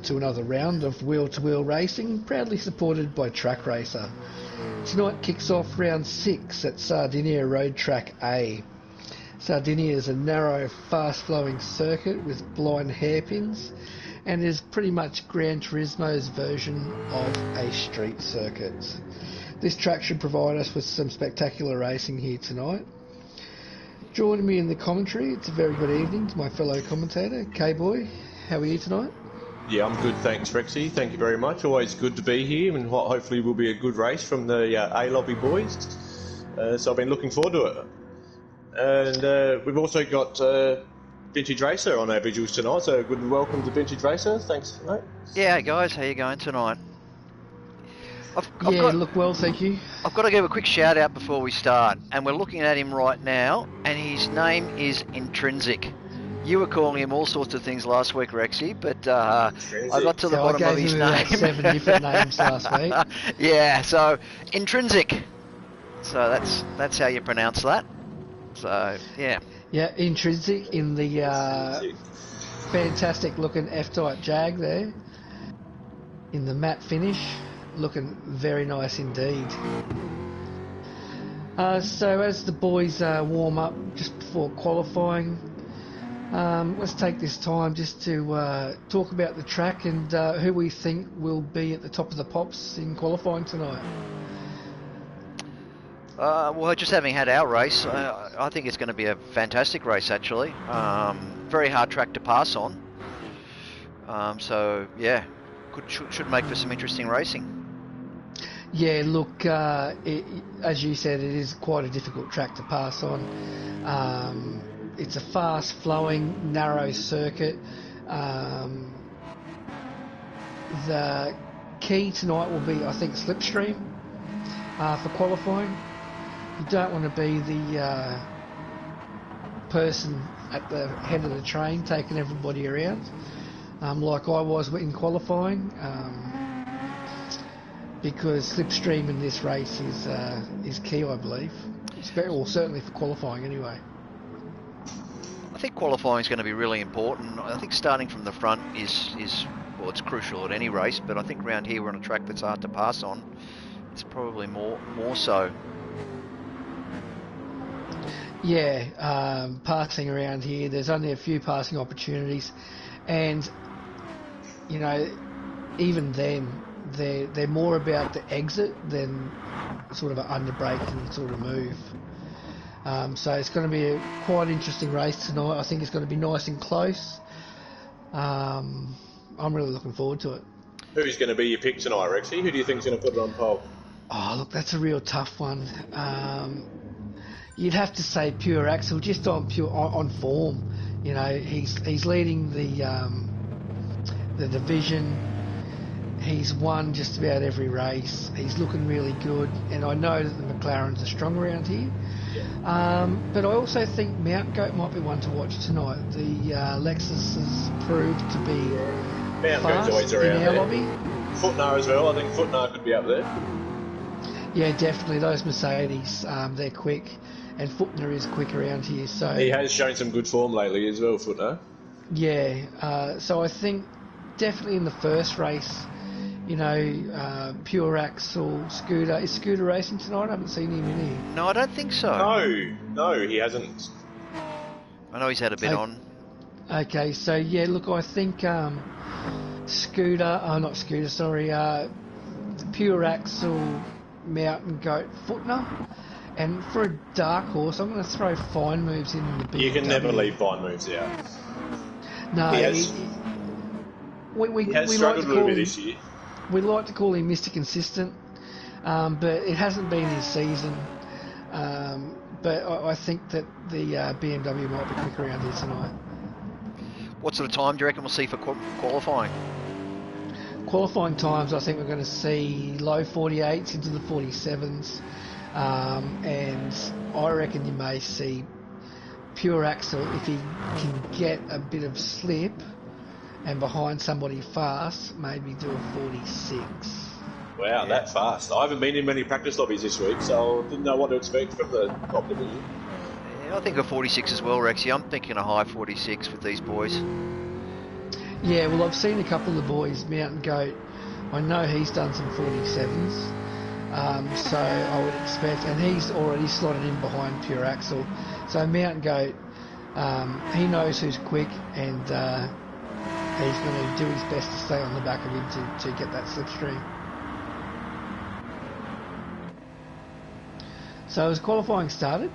to another round of wheel-to-wheel racing, proudly supported by Track Racer. Tonight kicks off round 6 at Sardinia Road Track A. Sardinia is a narrow, fast-flowing circuit with blind hairpins and is pretty much Gran Turismo's version of a street circuit. This track should provide us with some spectacular racing here tonight. Joining me in the commentary, it's a very good evening to my fellow commentator, K-Boy. How are you tonight? Yeah, I'm good, thanks, Rexy. Thank you very much. Always good to be here, and what hopefully will be a good race from the A-Lobby boys. So I've been looking forward to it. And we've also got Vintage Racer on our visuals tonight, so good and welcome to Vintage Racer. Thanks, mate. Yeah, guys, how you going tonight? Look well, thank you. I've got to give a quick shout out before we start, and we're looking at him right now, and his name is Intrinsic. You were calling him all sorts of things last week, Rexy, but I got to the bottom of his name. I gave him 7 different names last week. Yeah, so Intrinsic. So that's how you pronounce that. So yeah. Yeah, Intrinsic in the fantastic looking F-type Jag there, in the matte finish. Looking very nice indeed. So as the boys warm up just before qualifying, let's take this time just to talk about the track and who we think will be at the top of the pops in qualifying tonight. Well, just having had our race, I think it's going to be a fantastic race actually. Very hard track to pass on. So yeah, should make for some interesting racing. Yeah, look, as you said, it is quite a difficult track to pass on. It's a fast-flowing, narrow circuit. The key tonight will be, I think, slipstream for qualifying. You don't want to be the person at the head of the train taking everybody around, like I was in qualifying. Because slipstream in this race is key, I believe. Well, certainly for qualifying anyway. I think qualifying is going to be really important. I think starting from the front is well, it's crucial at any race, but I think around here we're on a track that's hard to pass on. It's probably more so. Yeah, passing around here, there's only a few passing opportunities, and you know, even then, they're more about the exit than sort of an underbraking sort of move. So it's going to be a quite interesting race tonight. I think it's going to be nice and close. I'm really looking forward to it. Who's going to be your pick tonight, Rexy? Who do you think's going to put it on pole? Oh, look, that's a real tough one. You'd have to say Pure Axel, just on form. You know, he's leading the division. He's won just about every race. He's looking really good, and I know that the McLarens are strong around here. But I also think Mount Goat might be one to watch tonight. The Lexus has proved to be Mount fast Goat's always in around our there. lobby. Footnar as well. I think Footnar could be up there. Yeah, definitely. Those Mercedes, they're quick, and Footner is quick around here. So He has shown some good form lately as well, Footnar. Yeah, so I think definitely in the first race, you know, Pure Axel, Scooter. Is Scooter racing tonight? I haven't seen him in here. No, I don't think so. No, he hasn't. I know he's had a bit on. Okay, so yeah, look, I think Pure Axel, Mountain Goat, Footner. And for a dark horse, I'm going to throw Fine Moves in the BMW. You can never leave Fine Moves out. No, he has struggled a little bit this year. We like to call him Mr. Consistent, but it hasn't been his season. But I think that the BMW might be quick around here tonight. What sort of time do you reckon we'll see for qualifying? Qualifying times, I think we're going to see low 48s into the 47s. And I reckon you may see Pure Axel, if he can get a bit of slip and behind somebody fast, maybe do a 46. Wow, that fast. I haven't been in many practice lobbies this week, so I didn't know what to expect from the top division. Yeah, I think a 46 as well, Rexy. I'm thinking a high 46 with these boys. Yeah, well, I've seen a couple of the boys, Mountain Goat. I know he's done some 47s, so I would expect, and he's already slotted in behind Pure Axle. So Mountain Goat, he knows who's quick, and he's going to do his best to stay on the back of him to get that slipstream. So has qualifying started?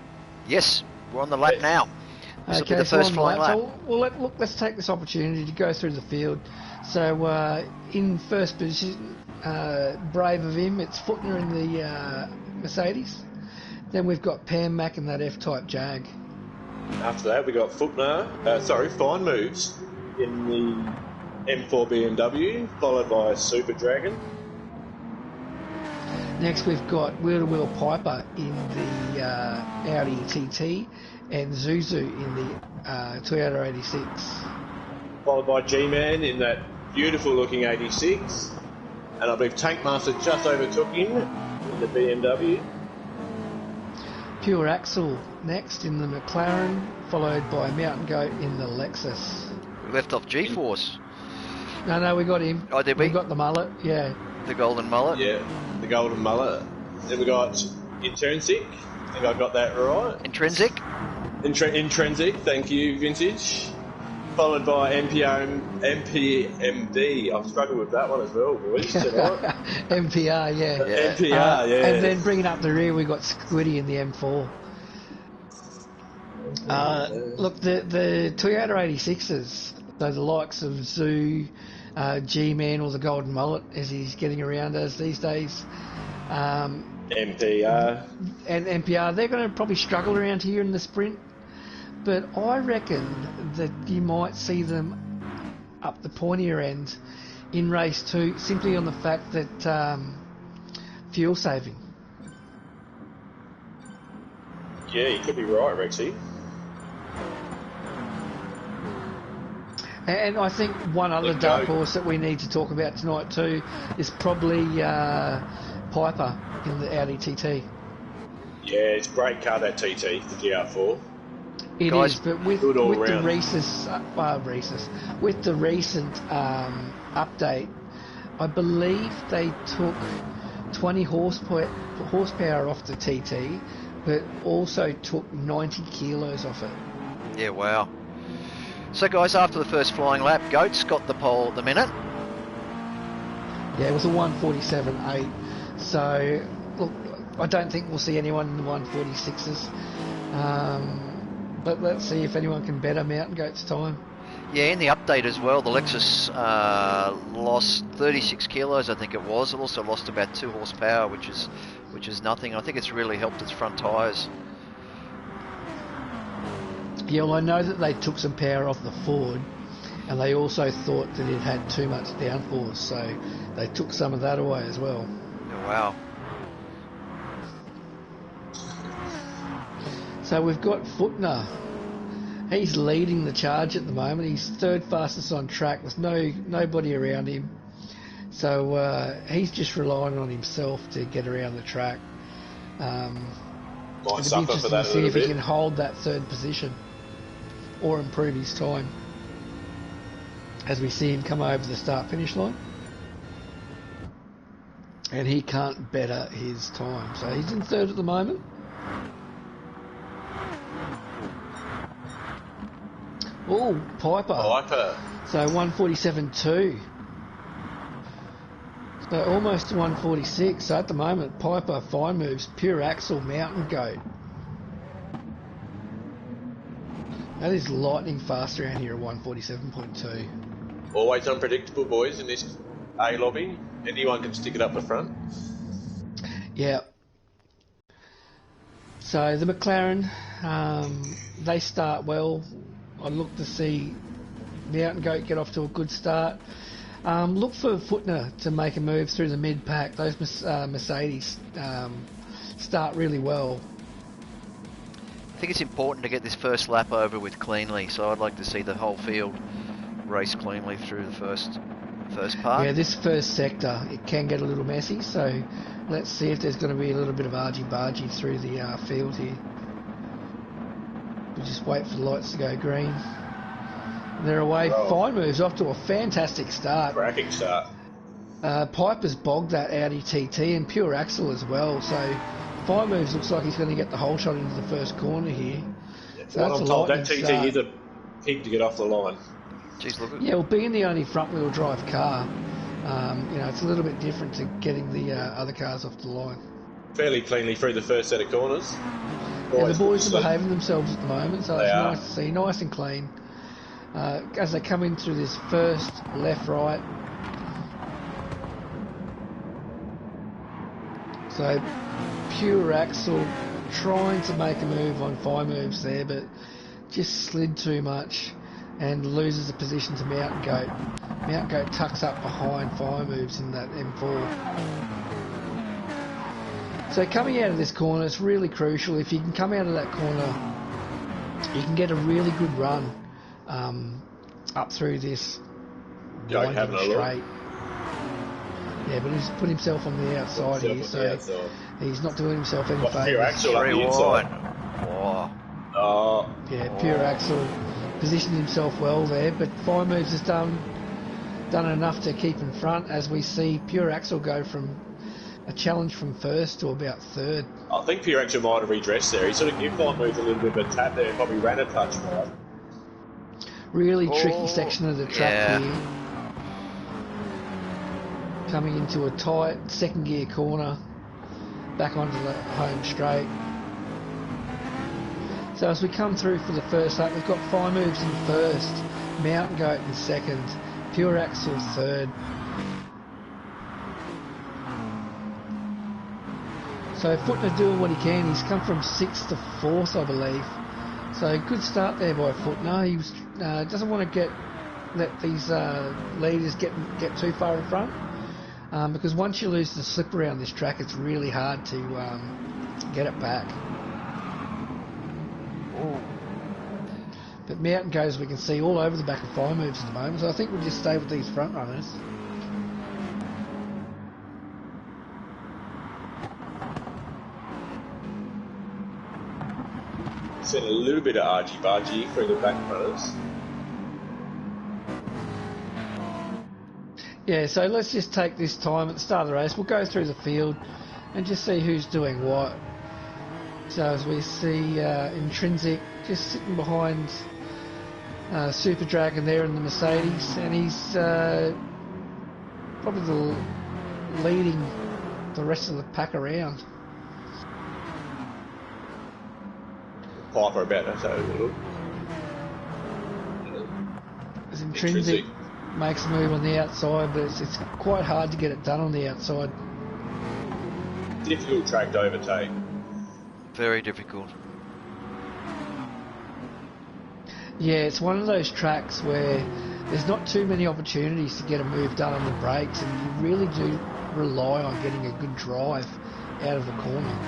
Yes, we're on the lap now. This will be the so first on flying lap. So, well, let's take this opportunity to go through the field. So in first position, brave of him, it's Footner in the Mercedes. Then we've got Pam Mack in that F-Type Jag. After that, we got Fine Moves in the M4 BMW, followed by Super Dragon. Next, we've got Wheel-to-Wheel Piper in the Audi TT and Zuzu in the Toyota 86. Followed by G-Man in that beautiful-looking 86. And I believe Tankmaster just overtook him in the BMW. Pure Axle next in the McLaren, followed by Mountain Goat in the Lexus. We left off G-Force. No, we got him. Oh, did we? We got the mullet, yeah. The golden mullet? Yeah, the golden mullet. Then we got Intrinsic. I think I got that right. Intrinsic? Intrinsic, thank you, Vintage. Followed by MPMD. I've struggled with that one as well, boys, tonight. MPR, yeah. MPR, yeah. And then bringing up the rear, we got Squiddy in the M4. Look, the Toyota 86s, so the likes of Zoo, G-Man or the Golden Mullet, as he's getting around as these days. MPR. And MPR, they're going to probably struggle around here in the sprint. But I reckon that you might see them up the pointier end in race 2, simply on the fact that fuel saving. Yeah, you could be right, Rexy. And I think one other dark horse that we need to talk about tonight too is probably Piper in the Audi TT. Yeah, it's a great car, that TT, the GR4. It Guys, is, but with the recent update, I believe they took 20 horsepower off the TT, but also took 90 kilos off it. Yeah, wow. So, guys, after the first flying lap, Goats got the pole at the minute. Yeah, it was a 147.8. So, look, I don't think we'll see anyone in the 146s. But let's see if anyone can better Mountain Goat's time. Yeah, in the update as well, the Lexus lost 36 kilos, I think it was. It also lost about 2 horsepower, which is nothing. I think it's really helped its front tyres. Yeah, well, I know that they took some power off the Ford, and they also thought that it had too much downforce, so they took some of that away as well. Oh, wow. So we've got Footner. He's leading the charge at the moment. He's third fastest on track with nobody around him. So he's just relying on himself to get around the track. Might It'll be suffer for interesting that to a see little if he bit. can hold that third position or improve his time as we see him come over the start-finish line. And he can't better his time. So he's in third at the moment. Oh, Piper. So 147.2. So almost to 146. So at the moment, Piper, Fine Moves, Pure Axle, Mountain Goat. That is lightning fast around here at 147.2. Always unpredictable, boys, in this A lobby. Anyone can stick it up the front. Yeah. So the McLaren, they start well. I look to see Mountain Goat get off to a good start. Look for Footner to make a move through the mid-pack. Those Mercedes start really well. I think it's important to get this first lap over with cleanly, so I'd like to see the whole field race cleanly through the first part. Yeah, this first sector, it can get a little messy, so let's see if there's going to be a little bit of argy-bargy through the field here. We'll just wait for the lights to go green. They're away. Oh. Fine Moves off to a fantastic start. Cracking start. Piper's bogged that Audi TT and Pure Axle as well. So Fine Moves looks like he's going to get the whole shot into the first corner here. So What I'm told, that TT is a pig to get off the line. Jeez, look at Yeah, well, being the only front-wheel drive car, you know, it's a little bit different to getting the other cars off the line. Fairly cleanly through the first set of corners. Yeah, the boys are behaving themselves at the moment, so it's They nice to see, nice and clean. As they come in through this first left-right. So, Pure Axle trying to make a move on Fine Moves there, but just slid too much and loses the position to Mountain Goat. Mountain Goat tucks up behind Fine Moves in that M4. So coming out of this corner, it's really crucial. If you can come out of that corner, you can get a really good run up through this winding straight. Yeah, but he's put himself on the outside here, so he's not doing himself any favours. Pure Axle up the inside. Yeah, Pure Axle positioned himself well there, but Fine Moves has done enough to keep in front as we see Pure Axle go from a challenge from first to about third. I think Pure Axle might have redressed there. He sort of gave Fine Moves a little bit of a tap there, probably ran a touch more. Really tricky section of the track here. Coming into a tight second gear corner, back onto the home straight. So as we come through for the first lap, we've got Fine Moves in first, Mountain Goat in second, Pure Axle third. So Footner doing what he can. He's come from 6th to 4th, I believe. So good start there by Footner. He was, doesn't want to let these leaders get too far in front, because once you lose the slip around this track, it's really hard to get it back. But Mountain Goes, we can see all over the back of Fine Moves at the moment. So I think we'll just stay with these front runners. Sent a little bit of argy-bargy through the back runners. Yeah, so let's just take this time at the start of the race. We'll go through the field and just see who's doing what. So as we see Intrinsic just sitting behind Super Dragon there in the Mercedes, and he's probably leading the rest of the pack around. Piper about to have a look. As Intrinsic makes a move on the outside, but it's quite hard to get it done on the outside. Difficult track to overtake. very difficult. Yeah, it's one of those tracks where there's not too many opportunities to get a move done on the brakes, and you really do rely on getting a good drive out of the corner.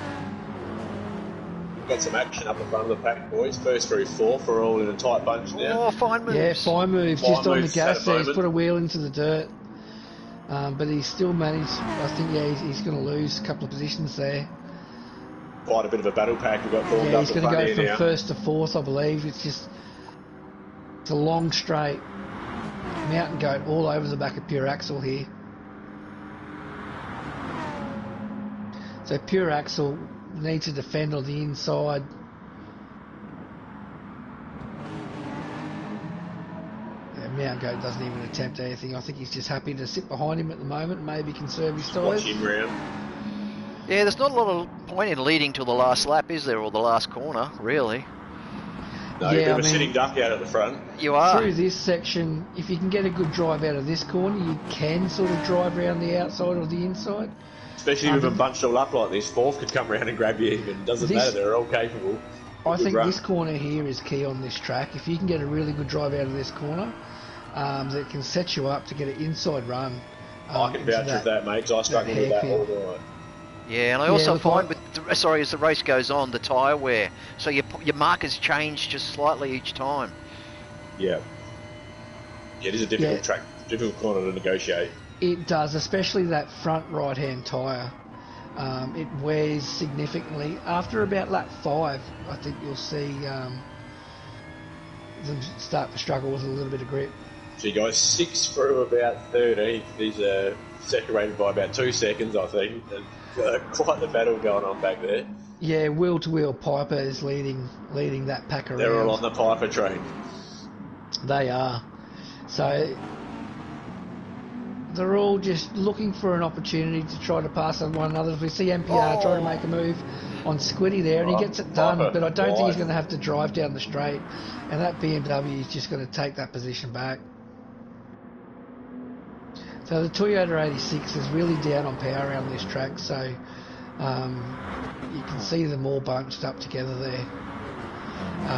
Got some action up the front of the pack, boys. First through fourth, we're all in a tight bunch now. Oh, fine moves. Yeah, fine moves. Fine just on the moves gas at there. the He's moment. put a wheel into the dirt. But he's still managed. I think, yeah, he's going to lose a couple of positions there. Quite a bit of a battle pack we've got formed Yeah, up he's the going to front go here from now. first to fourth, I believe. It's a long straight. Mountain Goat all over the back of Pure Axle here. So Pure Axle needs to defend on the inside. Mountain Goat doesn't even attempt anything. I think he's just happy to sit behind him at the moment and maybe conserve his Watch tyres. him round. Yeah, there's not a lot of point in leading till the last lap, is there, or the last corner, really? No, Yeah, you're a I mean- sitting duck out at the front. You are. Through this section, if you can get a good drive out of this corner, you can sort of drive around the outside or the inside. Especially with them bunched all up like this. Fourth could come round and grab you even. Doesn't This- matter, they're all capable. I Good think run. this corner here is key on this track. If you can get a really good drive out of this corner, that can set you up to get an inside run. I can into vouch with that, mate, 'cause I struggle with that hairpin. all the way. Yeah, and I also look, find as the race goes on, the tyre wear. So your markers change just slightly each time. Yeah. Yeah, it is a difficult Yeah. track, difficult corner to negotiate. It does, especially that front right-hand tyre. It wears significantly. After about lap 5, I think you'll see them start to struggle with a little bit of grip. So you guys 6 through about 13th. He's separated by about 2 seconds, I think. And, quite the battle going on back there. Yeah, wheel to wheel Piper is leading that pack around. They're all on the Piper train. They are. So they're all just looking for an opportunity to try to pass on one another. If we see MPR try to make a move on Squiddy there, and he gets it done, but I don't think he's going to have to drive down the straight, and that BMW is just going to take that position back. So the Toyota 86 is really down on power around this track, so you can see them all bunched up together there.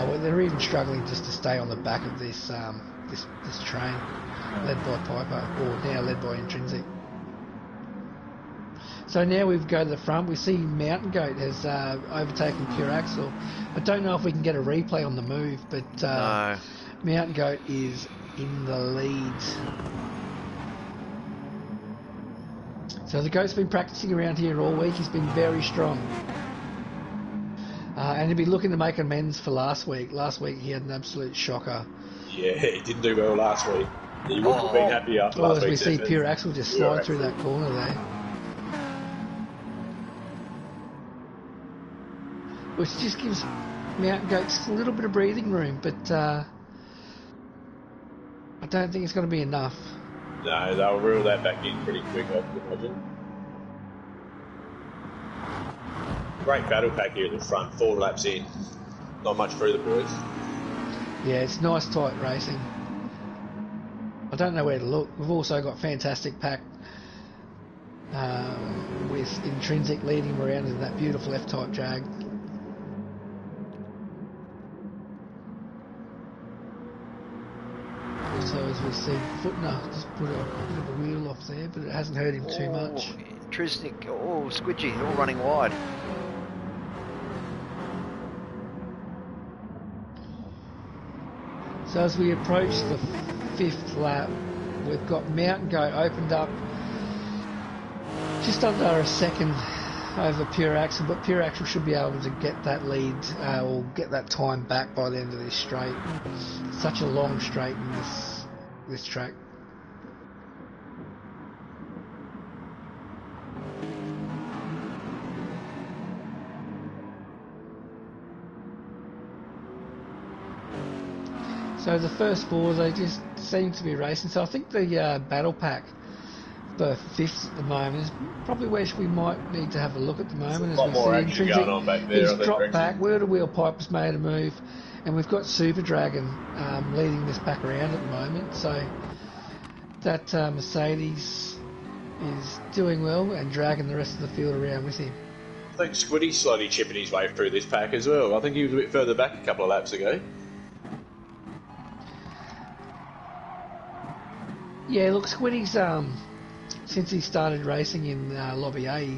Well, they're even struggling just to stay on the back of this this train, led by Piper, or now led by Intrinsic. So now we go to the front. We see Mountain Goat has overtaken Pure Axle. I don't know if we can get a replay on the move, but No. Mountain Goat is in the lead. So the Goat's been practicing around here all week. He's been very strong. And he'll be looking to make amends for last week. Last week he had an absolute shocker. Yeah, he didn't do well last week. He wouldn't have been happy after last week. As we see Pure Axle just slide through that corner there. Which just gives Mountain Goats a little bit of breathing room, but I don't think it's going to be enough. No, they'll reel that back in pretty quick, I can imagine. Great battle pack here at the front, 4 laps in. Not much through the boys. Yeah, it's nice tight racing. I don't know where to look. We've also got fantastic pack with Intrinsic leading around in that beautiful F-type Jag. So as we see, Footner just put a bit of a wheel off there, but it hasn't hurt him too much. Intrinsic, Squidgy, all running wide. So as we approach the 5th lap, we've got Mountain Goat opened up just under a second over Pure Axle, but Pure Axle should be able to get that lead or get that time back by the end of this straight. Such a long straight in this track. So the first 4, they just seem to be racing. So I think the battle pack for 5th at the moment is probably where we might need to have a look at the moment. There's a lot more action going on back there. He's dropped back, wheel-to-wheel Piper's made a move, and we've got Super Dragon leading this pack around at the moment. So that Mercedes is doing well and dragging the rest of the field around with him. I think Squiddy's slowly chipping his way through this pack as well. I think he was a bit further back a couple of laps ago. Yeah, look, Squiddy's since he started racing in Lobby A,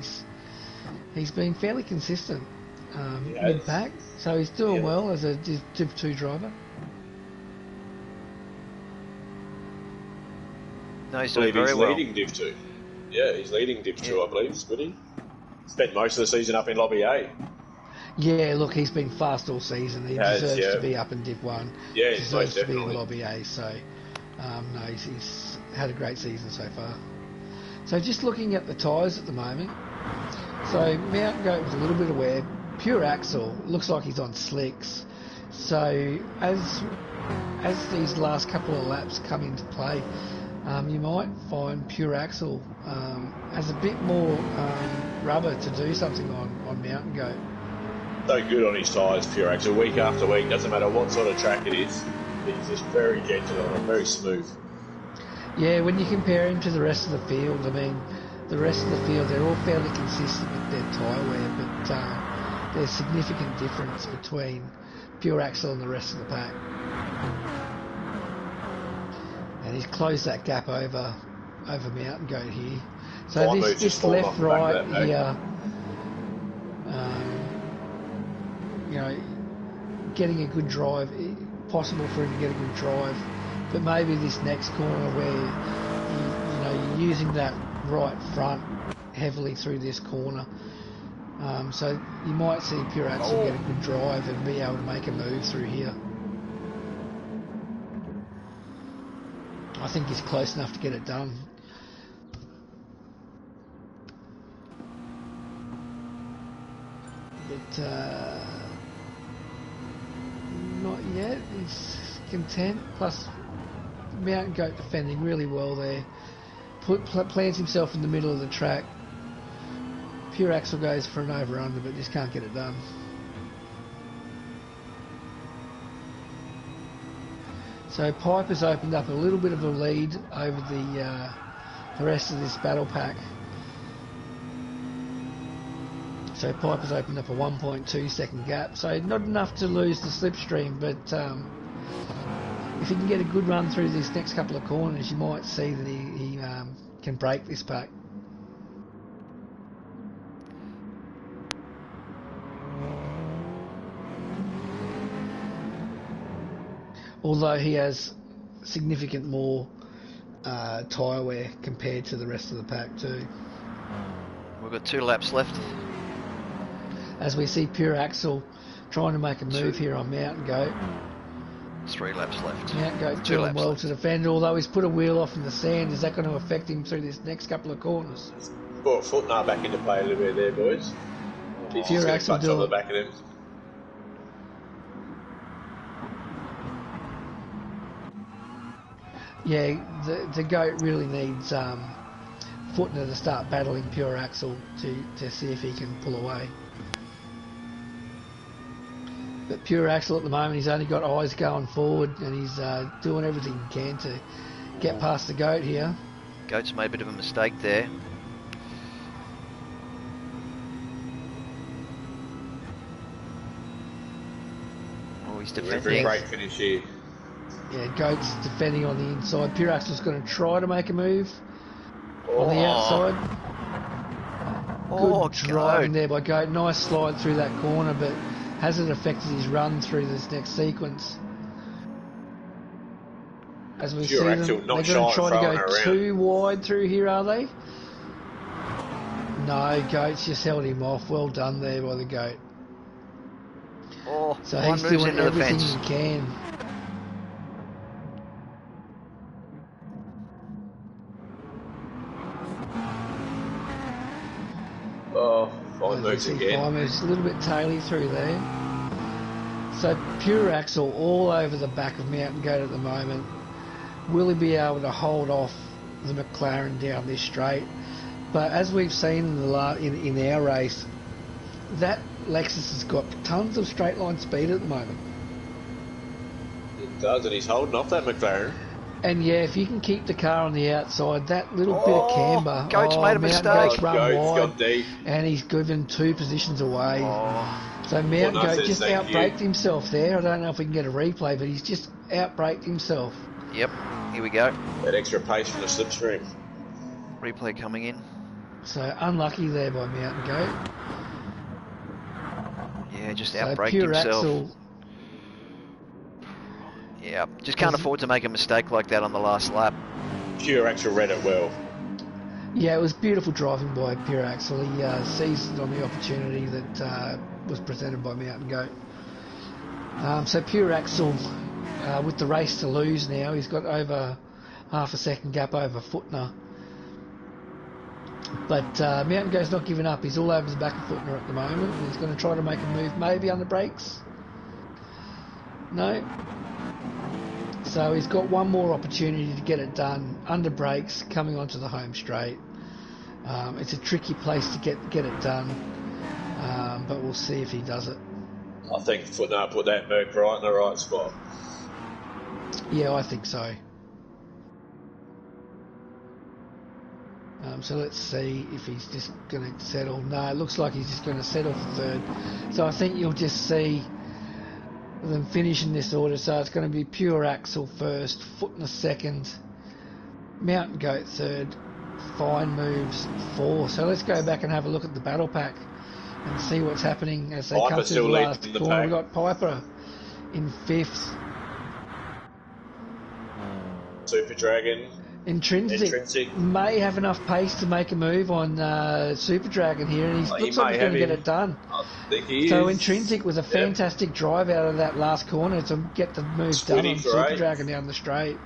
he's been fairly consistent in pack, so he's doing well as a Div 2 driver. No, he's doing very well. He's leading Div 2. Yeah, he's leading Div 2, I believe, Squiddy. Spent most of the season up in Lobby A. Yeah, look, he's been fast all season. He deserves to be up in Div 1. Yeah, he deserves to be definitely in Lobby A, so no, he's had a great season so far. So just looking at the tyres at the moment, so Mountain Goat was a little bit aware. Pure Axle looks like he's on slicks. So as these last couple of laps come into play, you might find Pure Axle has a bit more rubber to do something on Mountain Goat. So good on his tyres, Pure Axle, week after week. Doesn't matter what sort of track it is. He's just very gentle on them, very smooth. Yeah, when you compare him to the rest of the field, I mean, the rest of the field, they're all fairly consistent with their tyre wear, but there's significant difference between Pure Axle and the rest of the pack. And he's closed that gap over Mountain Goat here. So this left, right here, you know, getting a good drive, possible for him to get a good drive, but maybe this next corner where you're using that right front heavily through this corner, so you might see Pure Axle get a good drive and be able to make a move through here. I think he's close enough to get it done. But not yet. He's content. Plus, Mountain Goat defending really well there. Plants himself in the middle of the track. Pure Axel goes for an over-under, but just can't get it done. So Piper's opened up a little bit of a lead over the rest of this battle pack. So Piper's opened up a 1.2 second gap. So not enough to lose the slipstream, but if he can get a good run through these next couple of corners, you might see that he can break this pack. Although he has significant more tyre wear compared to the rest of the pack too. We've got 2 laps left. As we see Pure Axel trying to make a move here on Mountain Goat. 3 laps left. Mountain Goat doing well to defend, although he's put a wheel off in the sand. Is that going to affect him through this next couple of corners? Brought Footnar back into play a little bit there, boys. He's Pure just Axel going to on the back of him. Yeah, the Goat really needs Footner to start battling Pure Axel to see if he can pull away. But Pure Axel at the moment, he's only got eyes going forward, and he's doing everything he can to get past the Goat here. Goat's made a bit of a mistake there. Oh, he's defending. Great finish here. Yeah, Goat's defending on the inside. Pure Axel's going to try to make a move on the outside. Good driving there by Goat. Nice slide through that corner, but hasn't affected his run through this next sequence. As we see them, they're going to try to go too wide through here, are they? No, Goat's just held him off. Well done there by the Goat. Oh, so he's doing everything he can. Oh, fine moves again. Fine moves, a little bit taily through there. So Pure Axel all over the back of Mountain Goat at the moment. Will he be able to hold off the McLaren down this straight? But as we've seen in our race, that Lexus has got tons of straight line speed at the moment. It does, and he's holding off that McLaren. And yeah, if you can keep the car on the outside, that little bit of camber. Goat's made a mistake. Goat's run wide, got deep. and he's given 2 positions away. So Mountain Goat just outbraked himself there. I don't know if we can get a replay, but he's just outbraked himself. Yep, here we go. That extra pace from the slipstream. Replay coming in. So unlucky there by Mountain Goat. Yeah, just outbraked himself. Axel, yeah, just can't afford to make a mistake like that on the last lap. Pure Axel read it well. Yeah, it was beautiful driving by Pure Axel. He seized on the opportunity that was presented by Mountain Goat. So Pure Axel, with the race to lose now, he's got over half a second gap over Footner. But Mountain Goat's not giving up. He's all over the back of Footner at the moment. He's going to try to make a move, maybe under brakes. No. So he's got one more opportunity to get it done under brakes, coming onto the home straight. It's a tricky place to get it done, but we'll see if he does it. I think Footner put that Merc right in the right spot. Yeah, I think so. So let's see if he's just going to settle. No, it looks like he's just going to settle for third. So I think you'll just see them finish in this order. So it's going to be Pure Axel first, Footner second, Mountain Goat third, Fine Moves fourth. So let's go back and have a look at the battle pack and see what's happening as they come through the last corner. We've got Piper in fifth. Super Dragon. Intrinsic may have enough pace to make a move on Super Dragon here, and he looks like he's going to get it done. I think he so is. Intrinsic was a fantastic drive out of that last corner to get the move done on Super Dragon down the straight.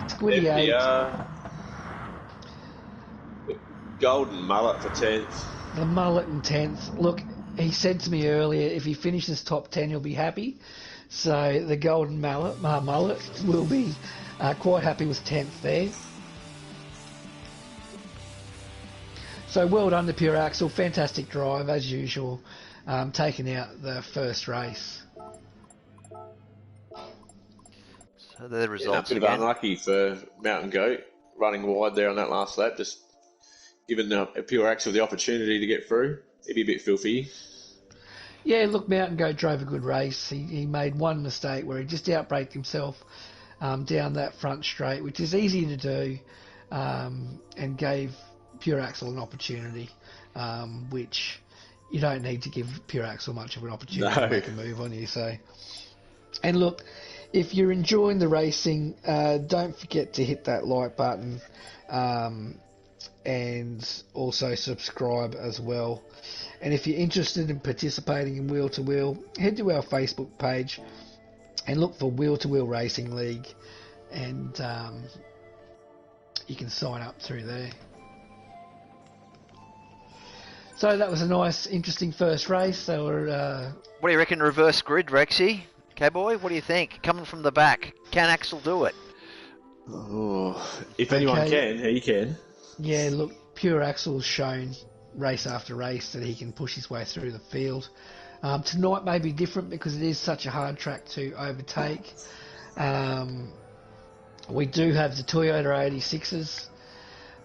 Squiddy There we 8. are. Golden Mullet for 10th. The mullet in 10th. Look, he said to me earlier, if he finishes top 10, he'll be happy. So the golden mullet will be quite happy with 10th there. So well done to Pure Axel. Fantastic drive, as usual. Taking out the first race. So they're the results A bit again. of unlucky for Mountain Goat, running wide there on that last lap, just giving Pure Axel the opportunity to get through. He'd be a bit filthy. Yeah, look, Mountain Goat drove a good race. He made one mistake where he just outbraked himself down that front straight, which is easy to do, and gave Pure Axel an opportunity, which you don't need to give Pure Axel much of an opportunity to make a move on you. So, and look, if you're enjoying the racing, don't forget to hit that like button, and also subscribe as well. And if you're interested in participating in Wheel to Wheel, head to our Facebook page and look for Wheel to Wheel Racing League, and you can sign up through there. So that was a nice, interesting first race. They were. What do you reckon, reverse grid, Rexy? Cowboy, what do you think? Coming from the back, can Axel do it? Oh, if anyone can, he can. Yeah, look, Pure Axel's shown race after race that he can push his way through the field. Tonight may be different because it is such a hard track to overtake. We do have the Toyota 86s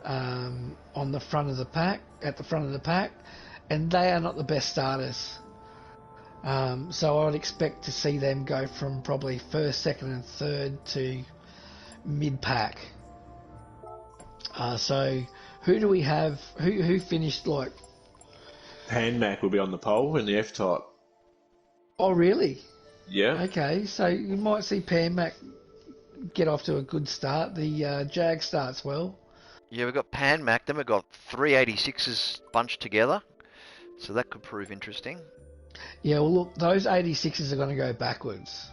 on the front of the pack, at the front of the pack, and they are not the best starters. So I'd expect to see them go from probably first, second and third to mid-pack. So who do we have? Who finished like... Pan-Mac will be on the pole in the F-Type. Oh, really? Yeah. Okay, so you might see Pan-Mac get off to a good start. The Jag starts well. Yeah, we've got Pan-Mac, then we've got 386s bunched together, so that could prove interesting. Yeah, well, look, those 86s are going to go backwards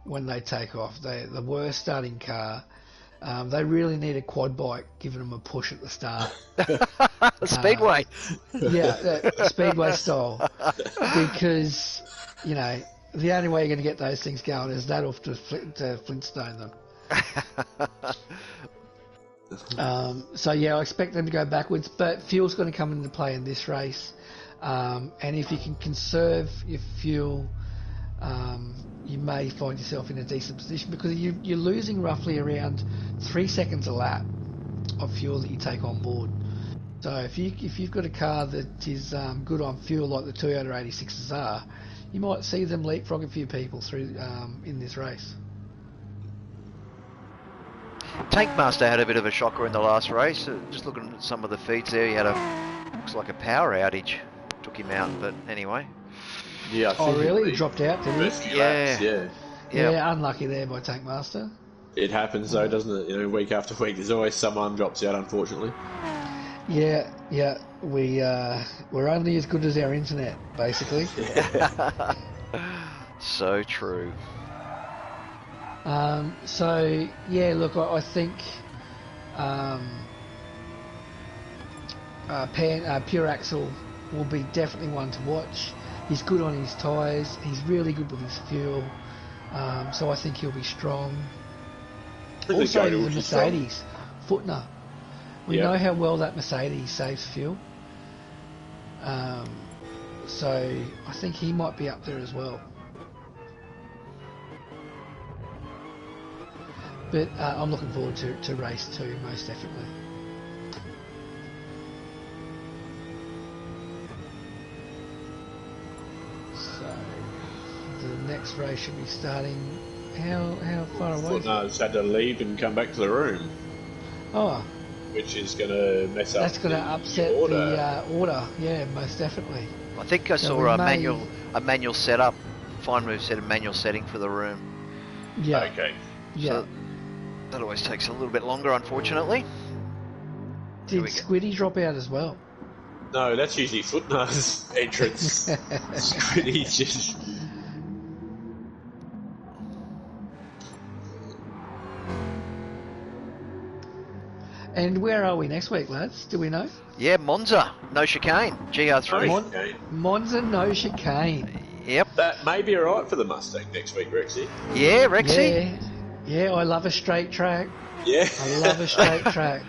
when they take off. They're the worst starting car. They really need a quad bike giving them a push at the start. Speedway. Speedway style. Because, you know, the only way you're going to get those things going is that off to Flintstone them. So, yeah, I expect them to go backwards, but fuel's going to come into play in this race. And if you can conserve your fuel, you may find yourself in a decent position because you're losing roughly around 3 seconds a lap of fuel that you take on board. So if you've got a car that is good on fuel like the Toyota 86s are, you might see them leapfrog a few people through in this race. Tankmaster had a bit of a shocker in the last race. Just looking at some of the feeds there, he had looks like a power outage. Took him out, but anyway. Yeah. Oh, really? He dropped out, did he? Yeah, unlucky there by Tankmaster. It happens though, doesn't it? You know, week after week, there's always someone drops out, unfortunately. Yeah. We're only as good as our internet, basically. So true. So yeah, look, I think Pure Axel will be definitely one to watch. He's good on his tyres. He's really good with his fuel. So I think he'll be strong. Also, the Mercedes, Footner. We know how well that Mercedes saves fuel. So I think he might be up there as well. But I'm looking forward to race 2, most definitely. So the next race should be starting. How far away? Footner's had to leave and come back to the room. Oh, which is going to mess up. That's going to upset the order. Yeah, most definitely. I think I saw a manual setup. Fine Move set a manual setting for the room. Yeah. Okay. Yeah. So that always takes a little bit longer, unfortunately. Did Squiddy drop out as well? No, that's usually Footner's entrance. Squiddy's just... And where are we next week, lads? Do we know? Yeah, Monza, no chicane, GR3. Monza, no chicane. Yep. That may be alright for the Mustang next week, Rexy. Yeah, Rexy. Yeah, I love a straight track. Yeah. I love a straight track.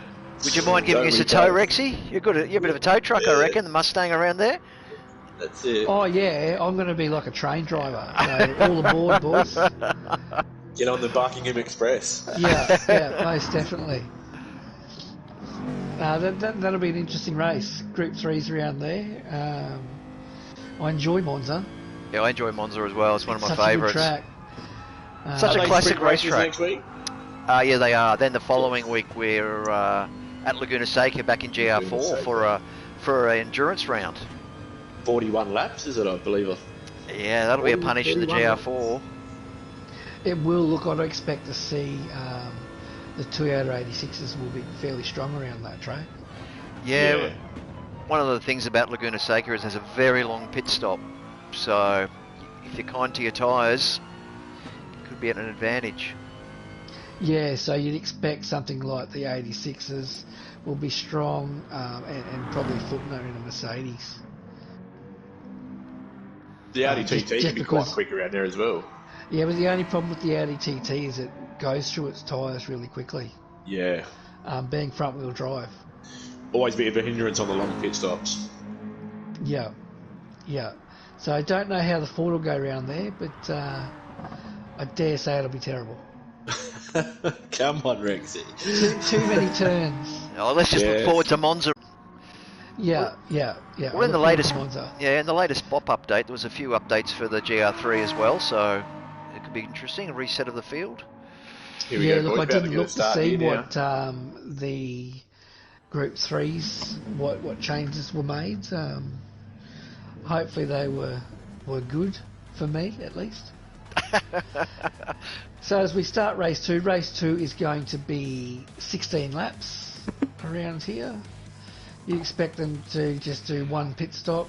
Would you mind giving us a tow, Rexy? You're a bit of a tow truck, I reckon, the Mustang around there. That's it. Oh, yeah, I'm going to be like a train driver. So all aboard, boys. Get on the Buckingham Express. Yeah, most definitely. That'll be an interesting race. Group 3's around there. I enjoy Monza. Yeah, I enjoy Monza as well. It's one of my Such favourites. A good track. Such a classic racetrack. Next week? Yeah, they are. Then the following week we're at Laguna Seca back in GR4 for an endurance round. 41 laps, is it? I believe. Yeah, that'll be a punish in the GR4. It will look. I'd expect to see the Toyota 86s will be fairly strong around that track. Yeah. One of the things about Laguna Seca is there's a very long pit stop, so if you're kind to your tyres, it could be at an advantage. Yeah, so you'd expect something like the 86s will be strong and probably footnote in a Mercedes. The Audi TT can be quite quick around there as well. Yeah, but the only problem with the Audi TT is it goes through its tyres really quickly. Yeah. Being front wheel drive. Always a bit of a hindrance on the long pit stops. Yeah. So I don't know how the Ford will go around there, but I dare say it'll be terrible. Come on, Rexy. Too many turns. Oh, let's just look forward to Monza. Yeah. Well, in the latest BOP update, there was a few updates for the GR3 as well, so it could be interesting. A reset of the field. Here we go, look, boys. I didn't look to see what the Group 3s, what changes were made. Hopefully they were good for me, at least. So as we start race 2 is going to be 16 laps around here. You expect them to just do one pit stop.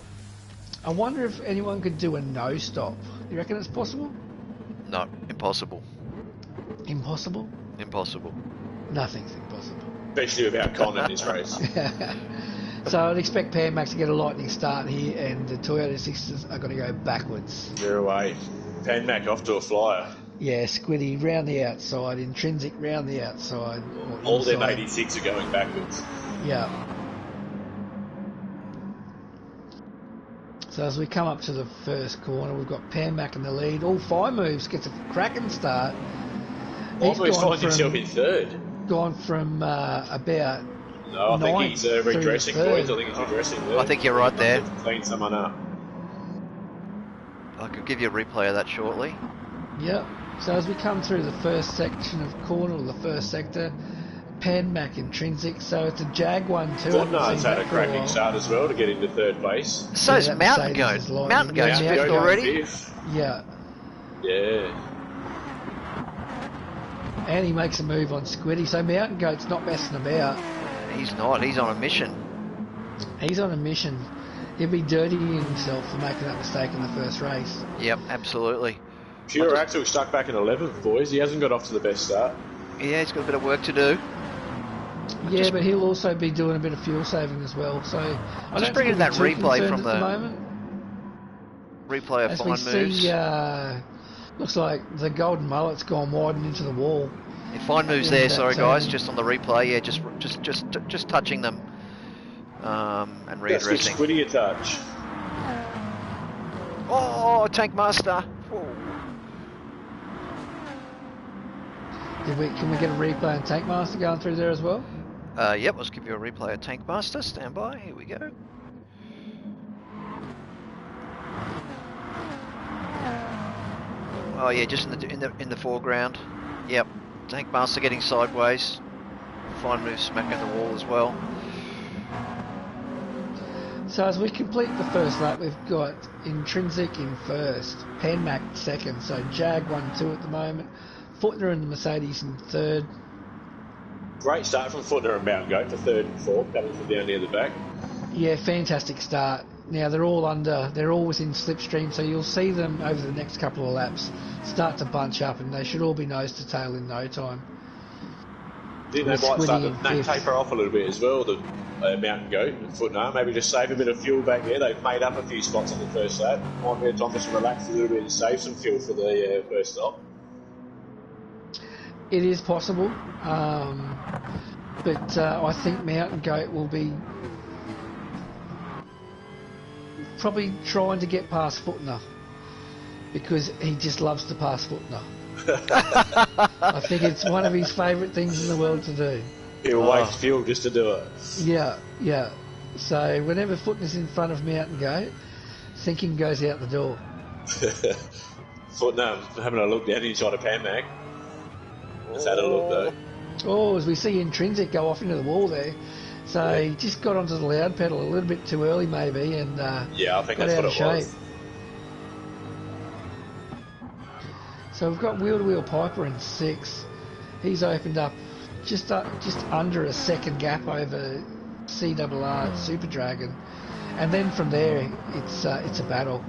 I wonder if anyone could do a no stop. You reckon it's possible? No, impossible. Impossible? Impossible. Nothing's impossible. Especially without Con in this race. So I'd expect Pan Max to get a lightning start here, and the Toyota 6s are going to go backwards. They're away. Pan Mac off to a flyer. Yeah, Squiddy round the outside, Intrinsic round the outside. All them 86 are going backwards. Yeah. So as we come up to the first corner, we've got Pan Mac in the lead. All 5 moves, gets a cracking start. Almost finds himself in third. Gone from about... No, I think he's redressing, boys. I think he's redressing there. I think you're right there. Clean someone up. I could give you a replay of that shortly. Yep. So as we come through the first section of corner, or the first sector, Pan Mac Intrinsic, so it's a Jag one too. Fortnite's had a cracking start as well to get into third place. So's Mountain Goat. Mountain Goat's fifth already. Yeah. Yeah. And he makes a move on Squiddy, so Mountain Goat's not messing about. He's not, he's on a mission. He's on a mission. He'll be dirtying himself for making that mistake in the first race. Yep, absolutely. Pure Axel stuck back in 11th, boys. He hasn't got off to the best start. Yeah, he's got a bit of work to do. Yeah, but he'll also be doing a bit of fuel saving as well. So I just bringing that replay from the moment. Replay of as fine we moves. See, looks like the golden mullet's gone wide and into the wall. Yeah, fine moves there. Sorry, guys. Just on the replay. Yeah, just touching them and readdressing. Let's give Squiddy a touch. Oh, Tank Master. Oh. Can we get a replay on Tank Master going through there as well? Yep, let's give you a replay of Tank Master. Stand by. Here we go. Oh yeah, just in the foreground. Yep, Tank Master getting sideways. Fine move, smacking the wall as well. So as we complete the first lap, we've got Intrinsic in first, Pan Mac second, so Jag 1-2 at the moment. Footner and the Mercedes in third. Great start from Footner and Mountain Goat for third and fourth, coming from down near the back. Yeah, fantastic start. Now they're all within slipstream, so you'll see them over the next couple of laps start to bunch up, and they should all be nose to tail in no time. They with might start Squiddy in to fifth. taper off a little bit as well, the mountain goat and foot and arm. Maybe just save a bit of fuel back there. They've made up a few spots on the first lap. Might be a time to relax a little bit and save some fuel for the first stop. It is possible, but I think Mountain Goat will be probably trying to get past Footner because he just loves to pass Footner. I think it's one of his favourite things in the world to do. He'll waste fuel just to do it. Yeah. So whenever Footner's in front of Mountain Goat, thinking goes out the door. Foot and arm, having a look down inside a Pan Mag. Let's have a look though. Oh, as we see Intrinsic go off into the wall there. So he just got onto the loud pedal a little bit too early maybe and Yeah, I think got that's out what of it shape. was. So we've got Wheel to Wheel Piper in 6. He's opened up just under a second gap over CRR Super Dragon. And then from there it's a battle.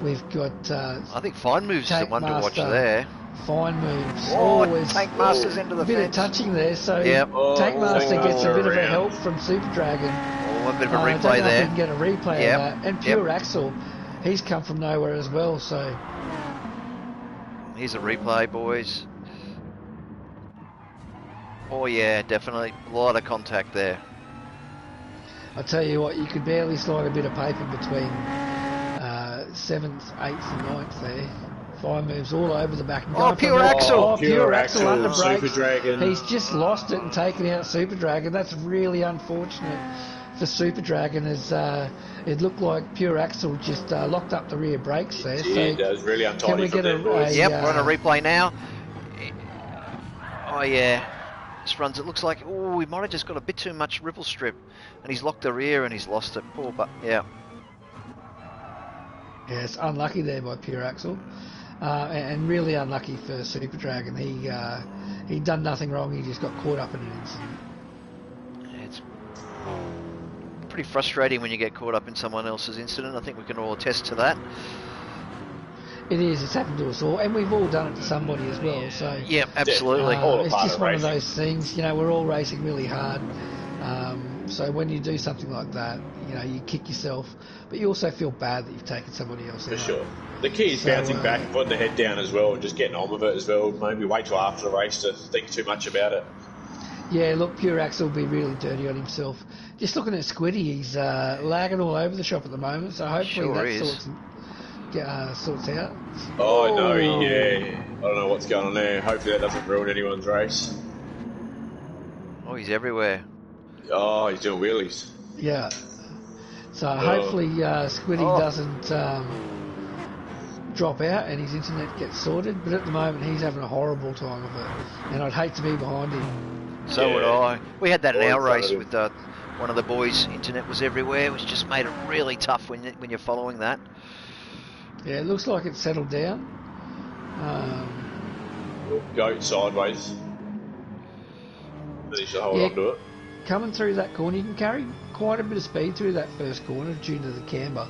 We've got I think Fine Moves is the Tank one to watch Master. there. Fine Moves. Oh, Tank Master's into the a bit fence. of touching there. So Yep. Tank Master Tank gets a Master bit of a around. help from Super Dragon. Oh, a bit of a I don't replay know there. if we can get a replay Yep. of that. And Pure Yep. Axel, he's come from nowhere as well. So Here's a replay, boys. Oh yeah, definitely. A lot of contact there. I tell you what, you could barely slide a bit of paper between 7th, 8th and 9th there. Fire moves all over the back. And Oh, going Pure from Axel. Oh, Pure Axel under Super brakes. Dragon. He's just lost it and taken out Super Dragon. That's really unfortunate for Super Dragon as it looked like Pure Axel just locked up the rear brakes there. Yeah, that was really can untidy we from get them boys. Yep, we're on a replay now. Oh yeah. This runs, it looks like, oh, we might have just got a bit too much ripple strip. And he's locked the rear and he's lost it. Poor, but yeah. Yeah, it's unlucky there by Pure Axel, and really unlucky for Super Dragon. He'd done nothing wrong. He just got caught up in an incident. Yeah, it's pretty frustrating when you get caught up in someone else's incident. I think we can all attest to that. It is. It's happened to us all, and we've all done it to somebody as well. So Yeah, absolutely. All a it's part just of one of racing. those things. You know, we're all racing really hard. So when you do something like that, you know, you kick yourself, but you also feel bad that you've taken somebody else For out. sure. The key is So, bouncing back and putting the head down as well and just getting on with it as well. Maybe wait till after the race to think too much about it. Yeah, look, Pure Axel will be really dirty on himself. Just looking at Squiddy, he's lagging all over the shop at the moment, so hopefully Sure that is. sorts out. Oh, no, yeah. I don't know what's going on there. Hopefully that doesn't ruin anyone's race. Oh, he's everywhere. Oh, he's doing wheelies. Yeah. So hopefully Squiddy doesn't drop out and his internet gets sorted, but at the moment he's having a horrible time of it, and I'd hate to be behind him. So Yeah. would I. We had that in All in our front race of with one of the boys. Internet was everywhere, which just made it really tough when you're following that. Yeah, it looks like it's settled down. Goat sideways. Managed to hold Yeah. on to it. Coming through that corner, you can carry quite a bit of speed through that first corner due to the camber.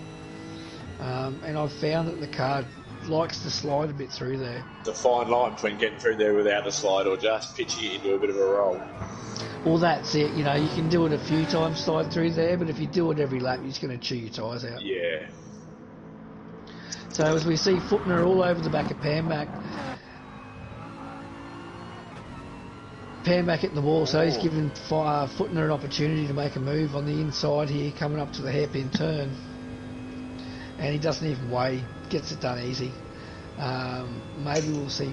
And I've found that the car likes to slide a bit through there. It's a fine line between getting through there without a slide or just pitching it into a bit of a roll. Well, that's it. You know, you can do it a few times, slide through there, but if you do it every lap, you're just going to chew your tyres out. Yeah. So as we see Footner all over the back of Panmac. Panmac hitting the wall, so he's given Footner an opportunity to make a move on the inside here, coming up to the hairpin turn. And he doesn't even wait, gets it done easy. Maybe we'll see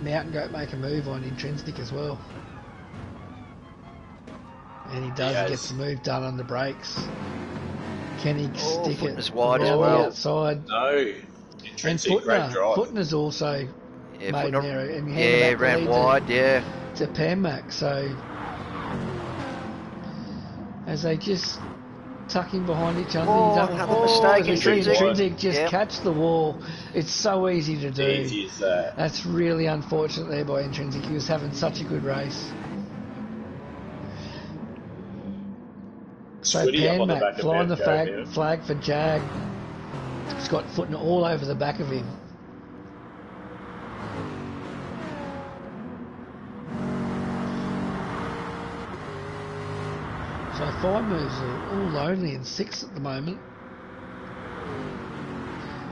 Mountain Goat make a move on Intrinsic as well. And he does, he gets the move done on the brakes. Can he stick it Footner's wide as around well. the outside? No. And Intrinsic, great drive. Footner's also Yeah, made an error and yeah, handed back the ran lead wide. Yeah. to Panmac. So as they just tucking behind each other, Oh, you don't- another mistake, as we see Intrinsic. Intrinsic just Yep. catch the wall. It's so easy to do. Easy as that. That's really unfortunate there by Intrinsic. He was having such a good race. So Squiddy up on the back Panmac of flying the Mountain Goat now. flag for Jag. He's got Footner all over the back of him. So Fine Moves are all lonely in 6th at the moment.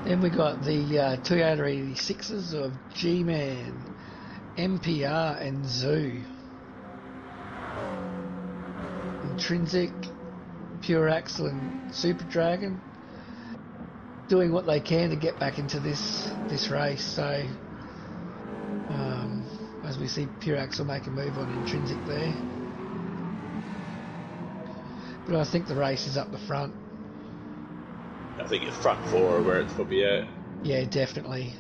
Then we got the Toyota 86s of G-Man, MPR and Zoo. Intrinsic, Pure Axle and Super Dragon doing what they can to get back into this race. So as we see Pure Axle make a move on Intrinsic there. But I think the race is up the front. I think it's front 4 where it's probably at. Yeah, definitely.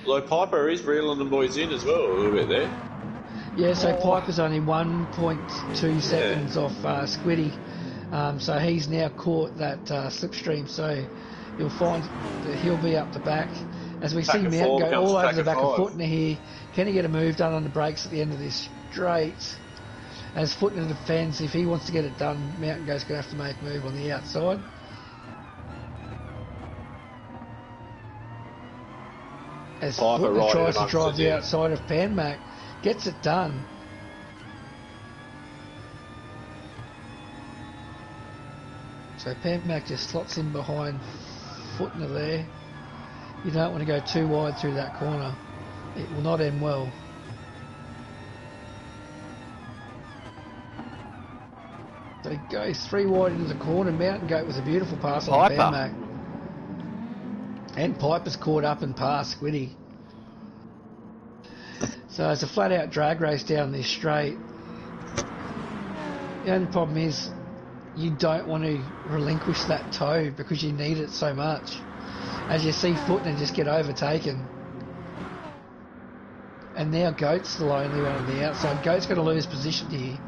Although Piper is reeling the boys in as well a little bit there. Yeah, so Piper's only 1.2 seconds off Squiddy. So he's now caught that slipstream. So you'll find that he'll be up the back. As we see Mount go all over the back of Footner here. Can he get a move done on the brakes at the end of this straight? As Footner defends, if he wants to get it done, Mountain Goat's going to have to make a move on the outside. As Footner tries to drive the outside of Panmac, gets it done. So Panmac just slots in behind Footner there. You don't want to go too wide through that corner. It will not end well. So he goes 3 wide into the corner. Mountain Goat with a beautiful pass on Panmac. And Piper's caught up and past Squiddy. So it's a flat out drag race down this straight. The only problem is you don't want to relinquish that toe because you need it so much. As you see Footner just get overtaken. And now Goat's the only one on the outside. Goat's going to lose position here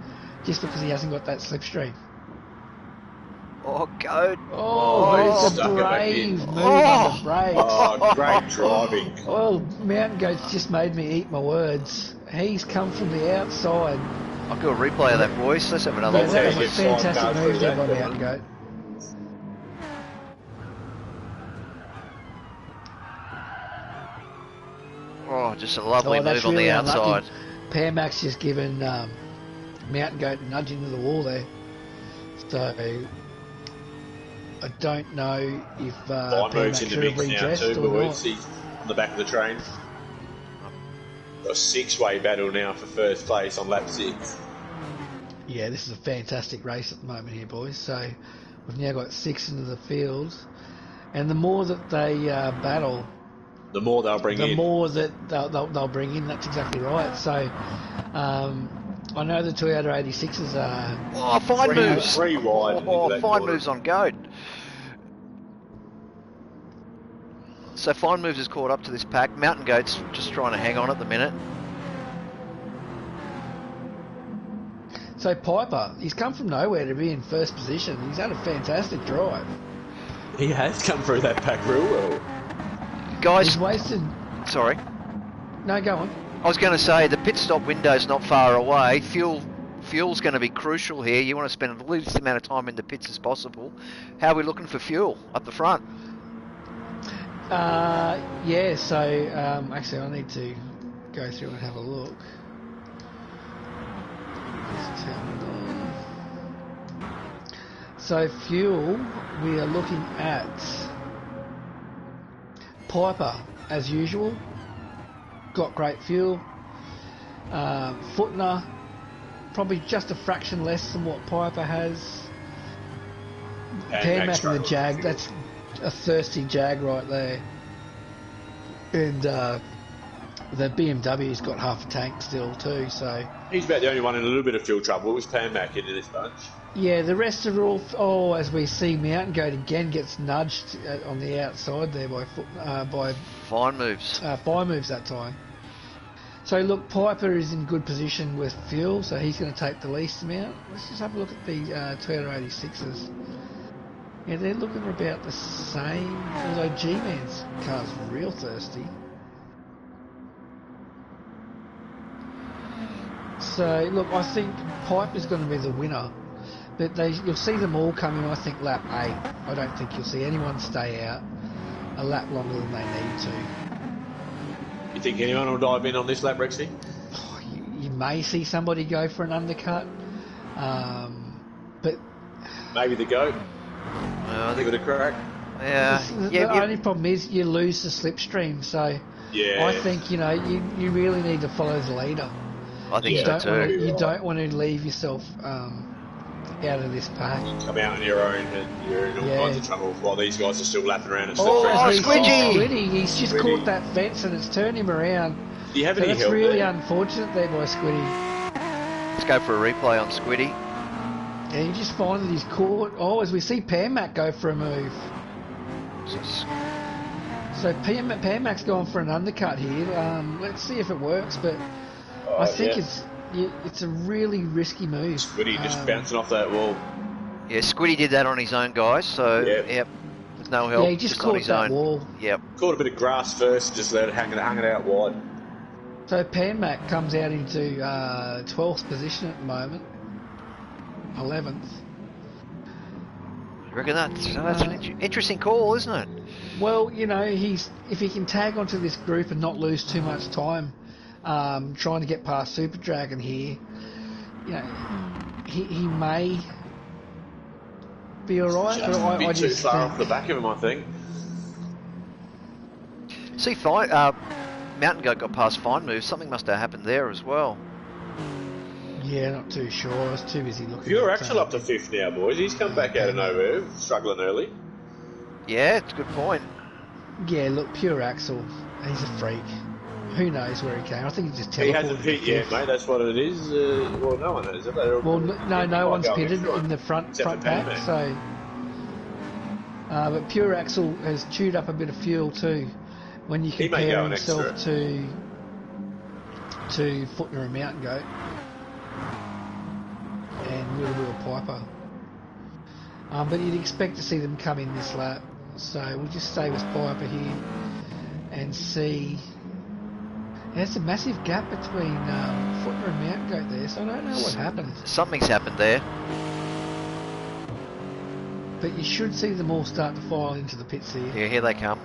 just because he hasn't got that slipstream. Oh, Goat. Oh, it's a brave move on the brakes. Oh, great driving. Well, Mountain Goat's just made me eat my words. He's come from the outside. I'll do a replay of that, boys. Let's have another Yeah, look. that was a fantastic move there by Mountain Goat. Oh, just a lovely move on really the outside. Panmac's just given Mountain Goat a nudge into the wall there. So I don't know if Panmac should have redressed or not. He's on the back of the train. Got a 6-way battle now for first place on lap 6. Yeah, this is a fantastic race at the moment here, boys. So we've now got 6 into the field. And the more that they battle, the more they'll bring in. The more that they'll bring in, that's exactly right. So I know the Toyota 86s are... Oh, fine moves. 3 wide. Oh, fine moves on Goat. So Fine Moves is caught up to this pack. Mountain Goat's just trying to hang on at the minute. So Piper, he's come from nowhere to be in first position. He's had a fantastic drive. He has come through that pack real well. Guys... He's wasted... Sorry. No, go on. I was going to say, the pit stop window's not far away. Fuel's going to be crucial here. You want to spend the least amount of time in the pits as possible. How are we looking for fuel up the front? Yeah, so actually I need to go through and have a look. So fuel, we are looking at Piper as usual, got great fuel. Footner, probably just a fraction less than what Piper has. Panmac and the Jag, that's a thirsty Jag right there. And the BMW's got half a tank still too, so... He's about the only one in a little bit of fuel trouble. It was Panmac into this bunch. Yeah, the rest are all... Oh, as we see, Mountain Goat again gets nudged on the outside there by Fine Moves. Fine Moves that time. So look, Piper is in good position with fuel, so he's going to take the least amount. Let's just have a look at the Toyota 86s. Yeah, they're looking about the same, although G-Man's car's real thirsty. So, look, I think Piper's going to be the winner. But you'll see them all coming, I think, lap 8. I don't think you'll see anyone stay out a lap longer than they need to. You think anyone will dive in on this lap, Rexy? You may see somebody go for an undercut. But Maybe the goat. Give it a crack. Yeah. the only problem is you lose the slipstream. So Yeah. I think you really need to follow the leader. I think Yeah. so too. You don't want to leave yourself out of this pack. Come out on your own and you're in all kinds of trouble while these guys are still lapping around and Squidgy! He's just caught that fence and it's turned him around. Do you have any that's help really there? unfortunate there by Squiddy. Let's go for a replay on Squiddy. And you just find that he's caught. Oh, as we see Mac go for a move. So Mac's gone for an undercut here. Let's see if it works, but I think it's a really risky move. Squiddy just bouncing off that wall. Yeah, Squiddy did that on his own, guys. So yep, with no help. Yeah, he just caught on his that own. wall. Yep. Caught a bit of grass first, just let it hang it out wide. So Mac comes out into 12th position at the moment. 11th. I reckon that's an interesting call, isn't it? Well, if he can tag onto this group and not lose too much time trying to get past Super Dragon here, he may be alright. But I too just far off the back of him, I think. See, Mountain Goat got past Fine Move. Something must have happened there as well. Yeah, not too sure. I was too busy looking. Pure Axel up to 5th now, boys. He's come back out of nowhere, struggling early. Yeah, it's a good point. Yeah, look, Pure Axel, he's a freak. Who knows where he came? I think he just teleported. He hasn't hit yet, mate. That's what it is. Well, no one has. Well, no one's pitted in the front pack. So, but Pure Axel has chewed up a bit of fuel too. When you compare himself to Footner and Mountain Goat and Wheel Piper. But you'd expect to see them come in this lap. So we'll just stay with Piper here and see. There's a massive gap between Footner and Mountain Goat there, so I don't know what happened. Something's happened there. But you should see them all start to file into the pits here. Yeah, here they come.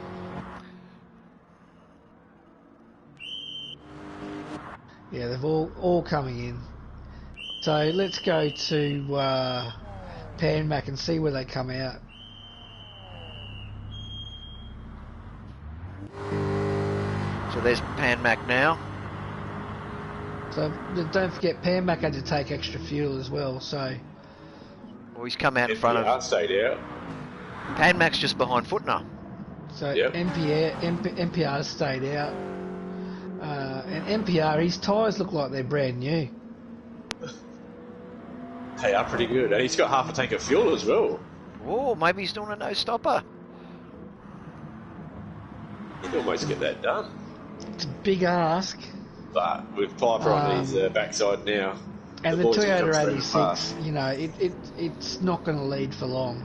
Yeah, they've all coming in. So let's go to Mac and see where they come out. So there's Mac now. So don't forget, Mac had to take extra fuel as well. So he's come out in front of. Stayed out. Mac's just behind Footner. So NPR stayed out. And NPR, his tyres look like they're brand new. They are pretty good. And he's got half a tank of fuel as well. Oh, maybe he's doing a no-stopper. He'd almost get that done. It's a big ask. But with Piper on his backside now. And the Toyota 86, it's not going to lead for long.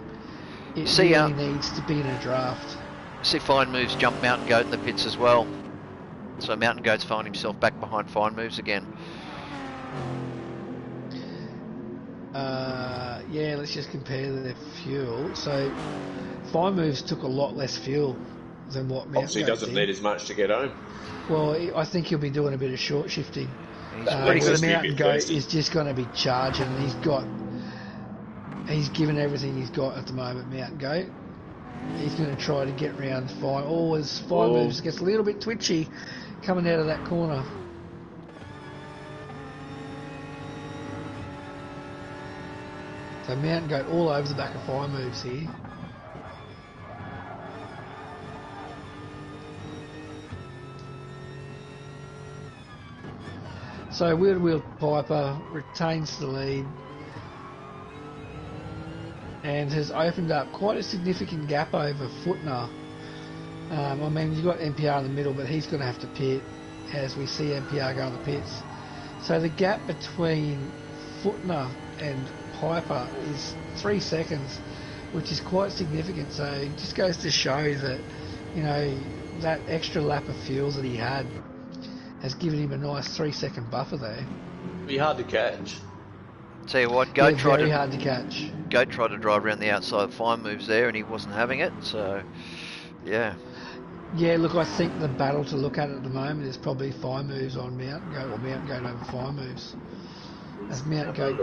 It really needs to be in a draft. See Fine Moves jump Mountain Goat in the pits as well. So Mountain Goat's found himself back behind Fine Moves again. Yeah, let's just compare their fuel. So Fine Moves took a lot less fuel than what Mountain Goat obviously doesn't need as much to get home. Well, I think he'll be doing a bit of short shifting. He's the Mountain Goat is just going to be charging. He's given everything he's got at the moment, Mountain Goat. He's going to try to get round Fine. As Fine Moves gets a little bit twitchy coming out of that corner. So Mountain Goat all over the back of Fine Moves here. So Wheel Piper retains the lead and has opened up quite a significant gap over Footner. You've got NPR in the middle, but he's going to have to pit as we see NPR go in the pits. So the gap between Footner and Piper is 3 seconds, which is quite significant. So it just goes to show that, that extra lap of fuels that he had has given him a nice 3 second buffer there. Be hard to catch. Tell you what, Goat tried very hard to catch. Goat tried to drive around the outside of Fine Moves there, and he wasn't having it. So, yeah. Yeah, look, I think the battle to look at the moment is probably Fine Moves on Mountain Goat, or Mountain Goat over Fine Moves. As Mount Goat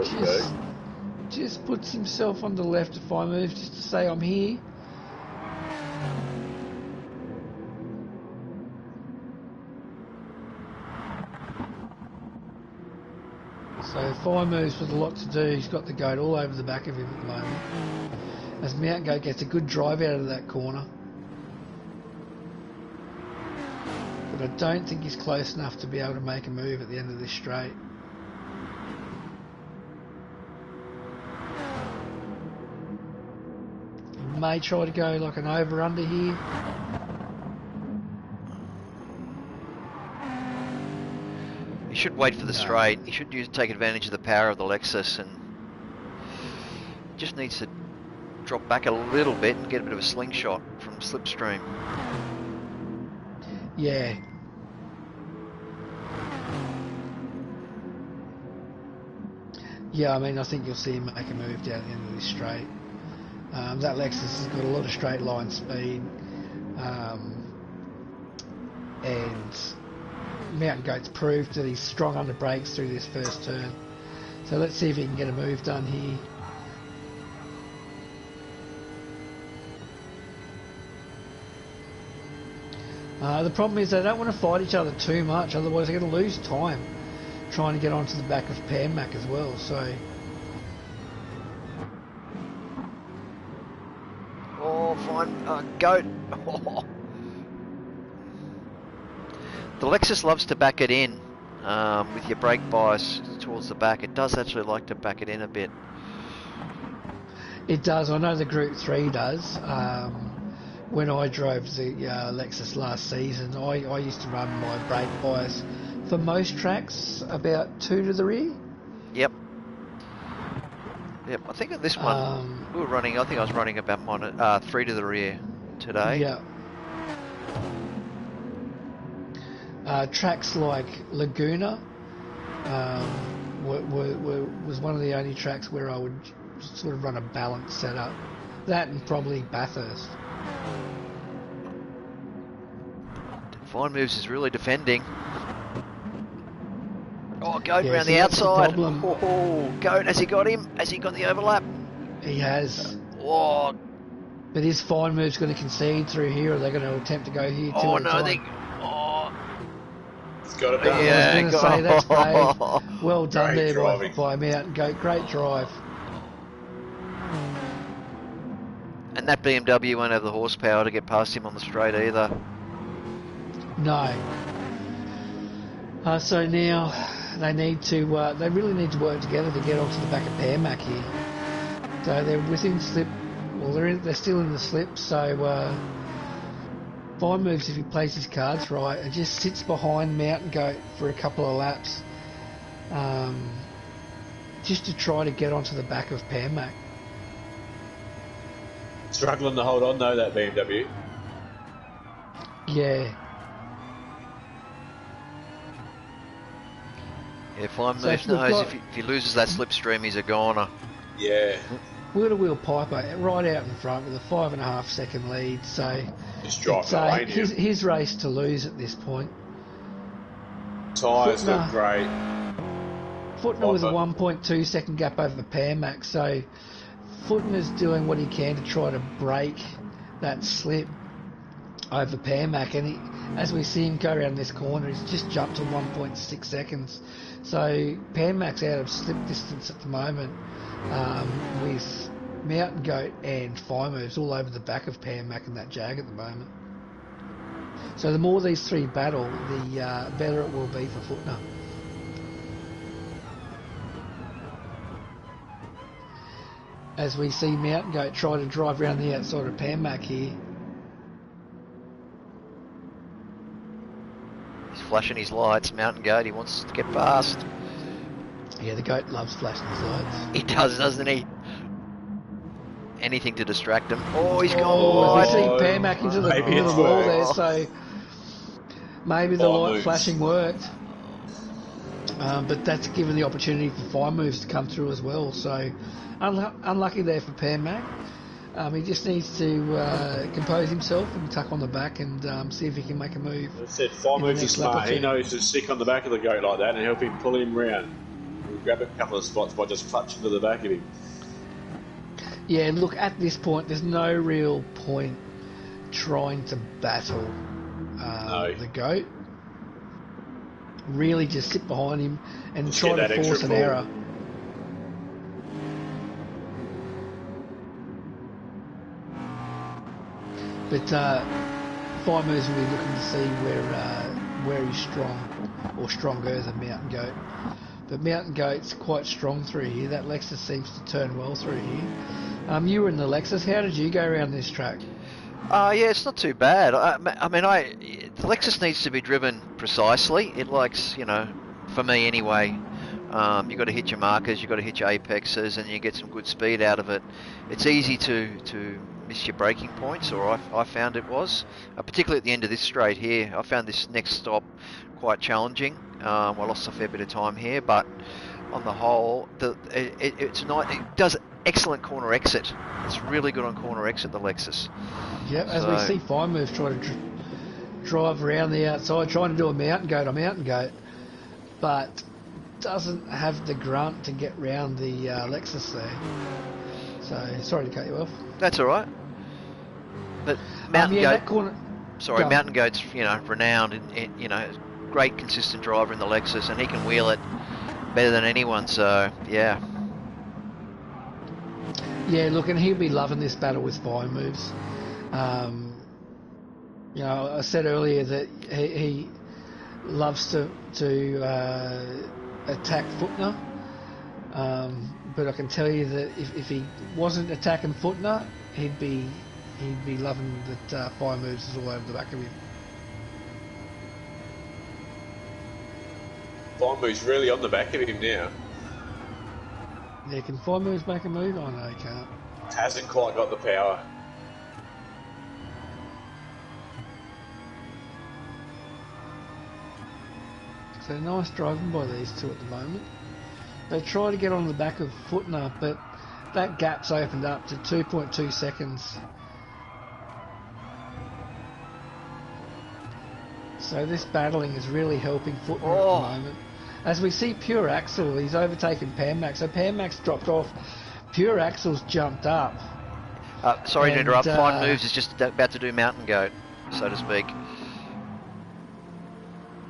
just puts himself on the left of Fire Moves just to say I'm here. So Fire Moves with a lot to do. He's got the goat all over the back of him at the moment. As Mount Goat gets a good drive out of that corner. But I don't think he's close enough to be able to make a move at the end of this straight. He may try to go like an over-under here. He should wait for the straight. He should take advantage of the power of the Lexus, and just needs to drop back a little bit and get a bit of a slingshot from slipstream. Yeah. Yeah, I mean, I think you'll see him make a move down the end of this straight. That Lexus has got a lot of straight line speed, and Mountain Goat's proved that he's strong under brakes through this first turn. So let's see if he can get a move done here. The problem is they don't want to fight each other too much, otherwise they're going to lose time trying to get onto the back of Pan Mac as well. So, oh, fine, Goat. Oh. The Lexus loves to back it in with your brake bias towards the back. It does actually like to back it in a bit. It does. I know the Group 3 does. When I drove the Lexus last season, I used to run my brake bias for most tracks about 2 to the rear. Yep. Yep. I think at this one we were running. I think I was running about 3 to the rear today. Yeah. Tracks like Laguna was one of the only tracks where I would sort of run a balanced setup. That and probably Bathurst. Fine Moves is really defending. Oh, Goat Yeah, around see, the that's the outside. problem. Oh, Goat, has he got him? Has he got the overlap? He has. Oh, But is Fine Moves going to concede through here, or are they going to attempt to go here? oh two at a no, time? they. Oh, It's got it done. Yeah, I was going to say that's brave. Well done Great there driving. by Mountain Goat. Great drive. and that BMW won't have the horsepower to get past him on the straight either. No. So now they need to. They really need to work together to get onto the back of Pearmac here. So they're within slip. Well, they're still in the slip. So Fine Moves, if he plays his cards right, and just sits behind Mountain Goat for a couple of laps, just to try to get onto the back of Pearmac. Struggling to hold on though, that BMW. Yeah. Yeah, Fine So Moves if we've knows got- if he loses that slipstream, he's a goner. Yeah. Wheel-to-wheel Piper right out in front with a 5.5 second lead. So Just driving it's, the lane here. his race to lose at this point. Tyres look Footner. great. Footner with a Piper. 1.2 second gap over Pearmac, so Footner's doing what he can to try to break that slip over Pearmac, and as we see him go around this corner, he's just jumped to 1.6 seconds. So Pearmac's out of slip distance at the moment, with Mountain Goat and Fire Moves all over the back of Pearmac and that Jag at the moment. So the more these three battle, the better it will be for Footner. As we see Mountain Goat try to drive around the outside of Pearmac here. He's flashing his lights, Mountain Goat. He wants to get past. Yeah, the goat loves flashing his lights. He does, doesn't he? Anything to distract him. Oh, he's Oh, gone we see wide. Pearmac into the Maybe it's wall worked. there, so maybe the Fire light Moves. flashing worked. But that's given the opportunity for Fire Moves to come through as well. So unlucky there for Pearmac. He just needs to compose himself and tuck on the back and see if he can make a move. As I said, Fire In the Moves is next lap or smart. He two. knows to stick on the back of the goat like that and help him pull him round. grab a couple of spots by just clutching to the back of him. Yeah, look, at this point, there's no real point trying to battle the goat. Really just sit behind him and Just try get to that force extra an pull. error. But Fire Moves will be looking to see where he's strong or stronger than Mountain Goat. But Mountain Goat's quite strong through here. That Lexus seems to turn well through here. You were in the Lexus. How did you go around this track? Yeah, it's not too bad. The Lexus needs to be driven precisely. It likes, for me anyway, you've got to hit your markers, you've got to hit your apexes, and you get some good speed out of it. It's easy to miss your braking points, or I found it was, particularly at the end of this straight here. I found this next stop quite challenging. I lost a fair bit of time here, but on the whole, it does excellent corner exit. It's really good on corner exit, the Lexus. Yep, as we see Fire Moves try to drive around the outside, trying to do a Mountain Goat on Mountain Goat, but doesn't have the grunt to get round the Lexus there. So, sorry to cut you off. That's all right. But Mountain Goat, that corner. Mountain Goat's renowned, great consistent driver in the Lexus, and he can wheel it better than anyone. So yeah. Yeah, look, and he'll be loving this battle with Fire Moves. I said earlier that he loves to attack Footner, but I can tell you that if he wasn't attacking Footner, he'd be loving that Fire Moves is all over the back of him. Fire Moves really on the back of him now. Yeah, can Fire Moves make a move? Oh no, he can't. Hasn't quite got the power. So nice driving by these two at the moment. They try to get on the back of Footner, but that gap's opened up to 2.2 seconds. So this battling is really helping Footner at the moment. As we see Pure Axel, he's overtaken Pan Max. So Pan Max dropped off. Pure Axel's jumped up. Sorry to interrupt. Fine Moves is just about to do Mountain Goat, so to speak.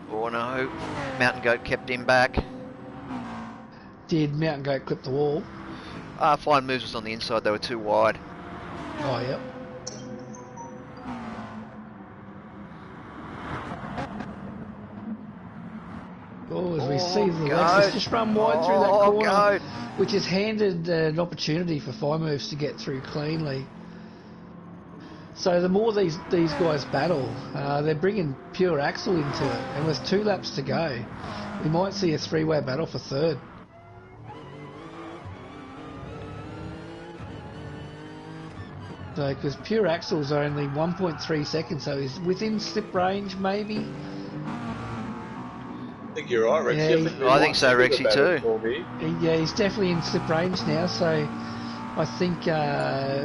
Oh no, Mountain Goat kept him back. Did Mountain Goat clip the wall? Fine Moves was on the inside, they were too wide. Oh, yep. Oh, as we see the Lexus just run wide through that corner, which has handed an opportunity for Fire Moves to get through cleanly. So the more these guys battle, they're bringing Pure Axel into it, and with 2 laps to go, we might see a 3-way battle for third. So, because Pure Axel's only 1.3 seconds, so he's within slip range, maybe. I think you're right, Rexy. Yeah, I think so, Rexy, too. Yeah, he's definitely in slip range now, so I think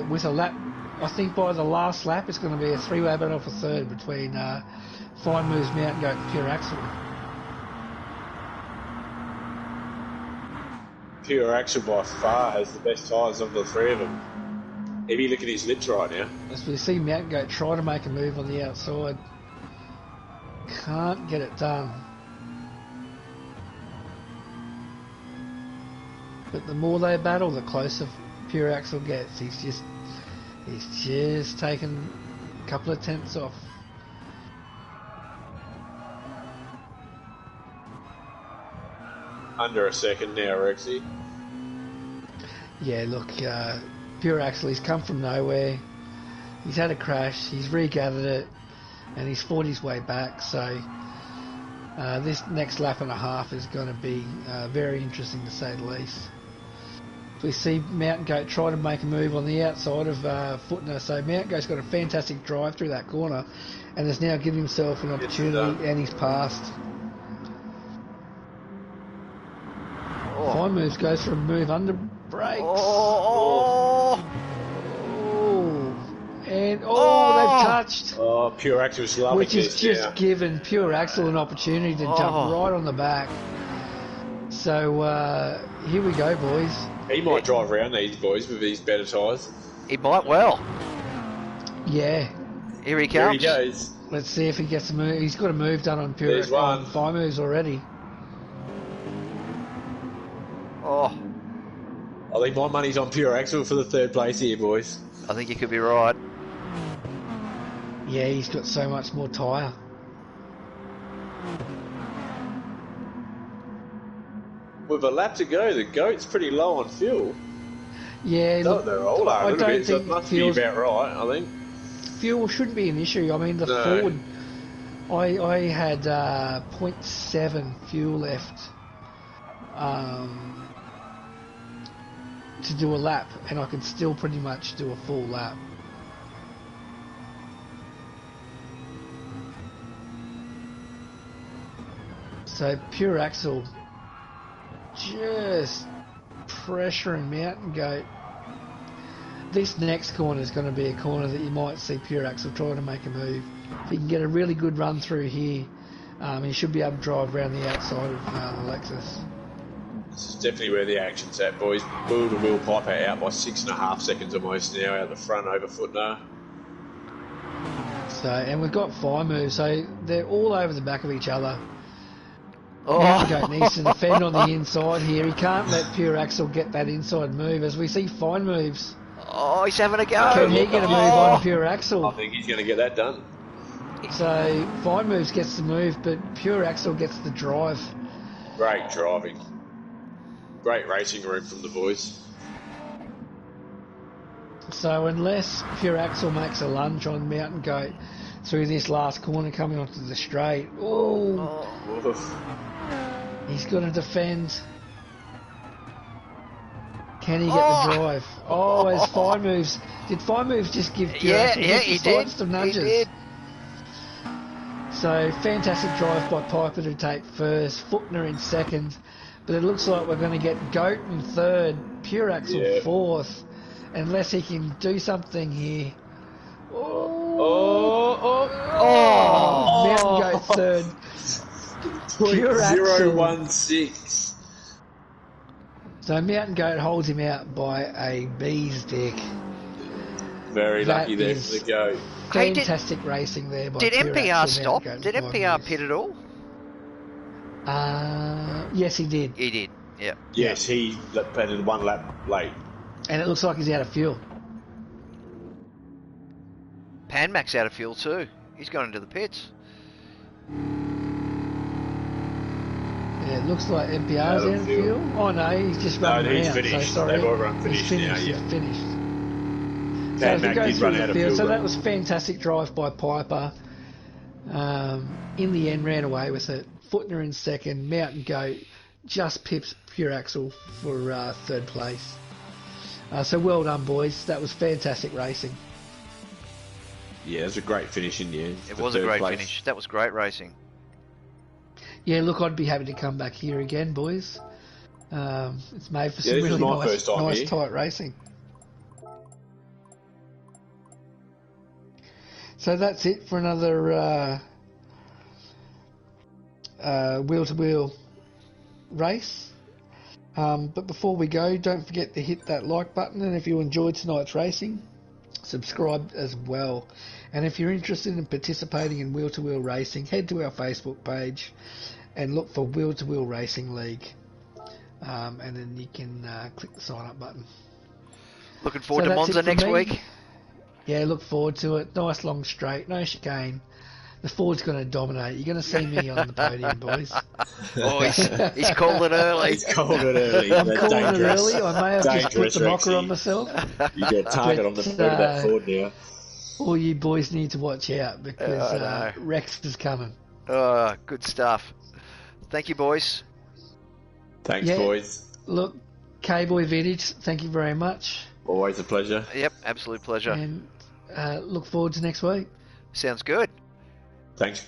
with a lap, I think by the last lap it's going to be a 3-way battle for third between Fine Moves, Mountain Goat and Pure Axel. Pure Axel by far has the best tyres of the 3 of them. If you look at his lips right now. As we see Mountain Goat try to make a move on the outside. Can't get it done. But the more they battle, the closer Pure Axel gets. He's just taken a couple of tenths off. Under a second now, Rexy. Yeah, look, Pure Axel, he's come from nowhere. He's had a crash, he's regathered it, and he's fought his way back. So this next lap and a half is going to be very interesting, to say the least. We see Mountain Goat try to make a move on the outside of Footner. So Mountain Goat's got a fantastic drive through that corner and has now given himself an opportunity, and he's passed. Fine Moves goes for a move under brakes. And they've touched. Oh, Pure Axel's loving which this has just now. given Pure Axel an opportunity to jump right on the back. So here we go, boys. He might drive around these boys with these better tyres. He might well. Yeah. Here he Here he comes. goes. Let's see if he gets a move. He's got a move done on There's one. on 5 moves already. Oh, I think my money's on Pure Axle for the 3rd place here, boys. I think you could be right. Yeah, he's got so much more tyre. With a lap to go, the goat's pretty low on fuel. Yeah, No, look, they're all I a little don't bit, so it think must be about right, I think. fuel shouldn't be an issue. I mean, the No. Ford, I had 0.7 fuel left to do a lap, and I could still pretty much do a full lap. So Pure Axle just pressuring Mountain Goat. This next corner is going to be a corner that you might see Pure Axle trying to make a move. If he can get a really good run through here, he should be able to drive around the outside of the Lexus. This is definitely where the action's at, boys. Wheel to wheel Piper out by 6.5 seconds almost now, out the front over Footner. So, and we've got 5 moves, so they're all over the back of each other. Oh. Mountain Goat needs to defend on the inside here. He can't let Pure Axle get that inside move as we see fine moves. Oh, he's having a go. Can he get a move on Pure Axle? I think he's going to get that done. So Fine Moves gets the move, but Pure Axle gets the drive. Great driving. Great racing room from the boys. So unless Pure Axle makes a lunge on Mountain Goat through this last corner coming onto the straight, oh, Oof. he's got to defend. Can he get the drive? Oh, as Fine Moves. Did Fine Moves just give Pure Axle he did. some nudges? He did. So fantastic drive by Piper to take first, Footner in second, but it looks like we're going to get Goat in third, Pure Axle fourth, unless he can do something here. Mountain Goat third, Pure Axle 016. So Mountain Goat holds him out by a bee's dick. Very That lucky there is- for the goat. Hey, Fantastic racing there by Did Pure MPR Axle, stop? Mountain Goat Did in 5 MPR moves. pit at all? Yes, he did. He did. Yeah. Yes, he planted 1 lap late. And it looks like he's out of fuel. Panmac's out of fuel too. He's gone into the pits. Yeah, it looks like MPR's Out out of of fuel. fuel. Oh no, he's just No, running he's around. finished. So sorry. They've all run He's finished finished. now, yeah. He's finished. So Pat if we Mack go did through run the out of field, fuel. so though. that was fantastic drive by Piper. In the end, ran away with it. Footner in second. Mountain Goat just pips Pure Axle for third place. So well done, boys. That was fantastic racing. Yeah, it was a great finish in the end. It for was a third great place. finish. That was great racing. Yeah, look, I'd be happy to come back here again, boys. It's made for some this is really my first time nice here. tight racing. So that's it for another wheel-to-wheel race. But before we go, don't forget to hit that like button, and if you enjoyed tonight's racing, subscribe as well. And if you're interested in participating in wheel-to-wheel racing, head to our Facebook page and look for Wheel-to-Wheel Racing League. And then you can click the sign up button. Looking forward So to that's it Monza from next me. week. Yeah, look forward to it. Nice long straight, no chicane. The Ford's going to dominate. You're going to see me on the podium, boys. Oh, he's called it early. He's called it early. I'm That's calling dangerous. it early. I may have just put Dangerous, the knocker Rexy. on myself. You got a target on the But, front of that Ford now. All you boys need to watch out I because know. Rex is coming. Oh, good stuff. Thank you, boys. Thanks, Yeah. boys. Look, K-Boy Vintage, thank you very much. Always a pleasure. Yep, absolute pleasure. And look forward to next week. Sounds good. Thanks.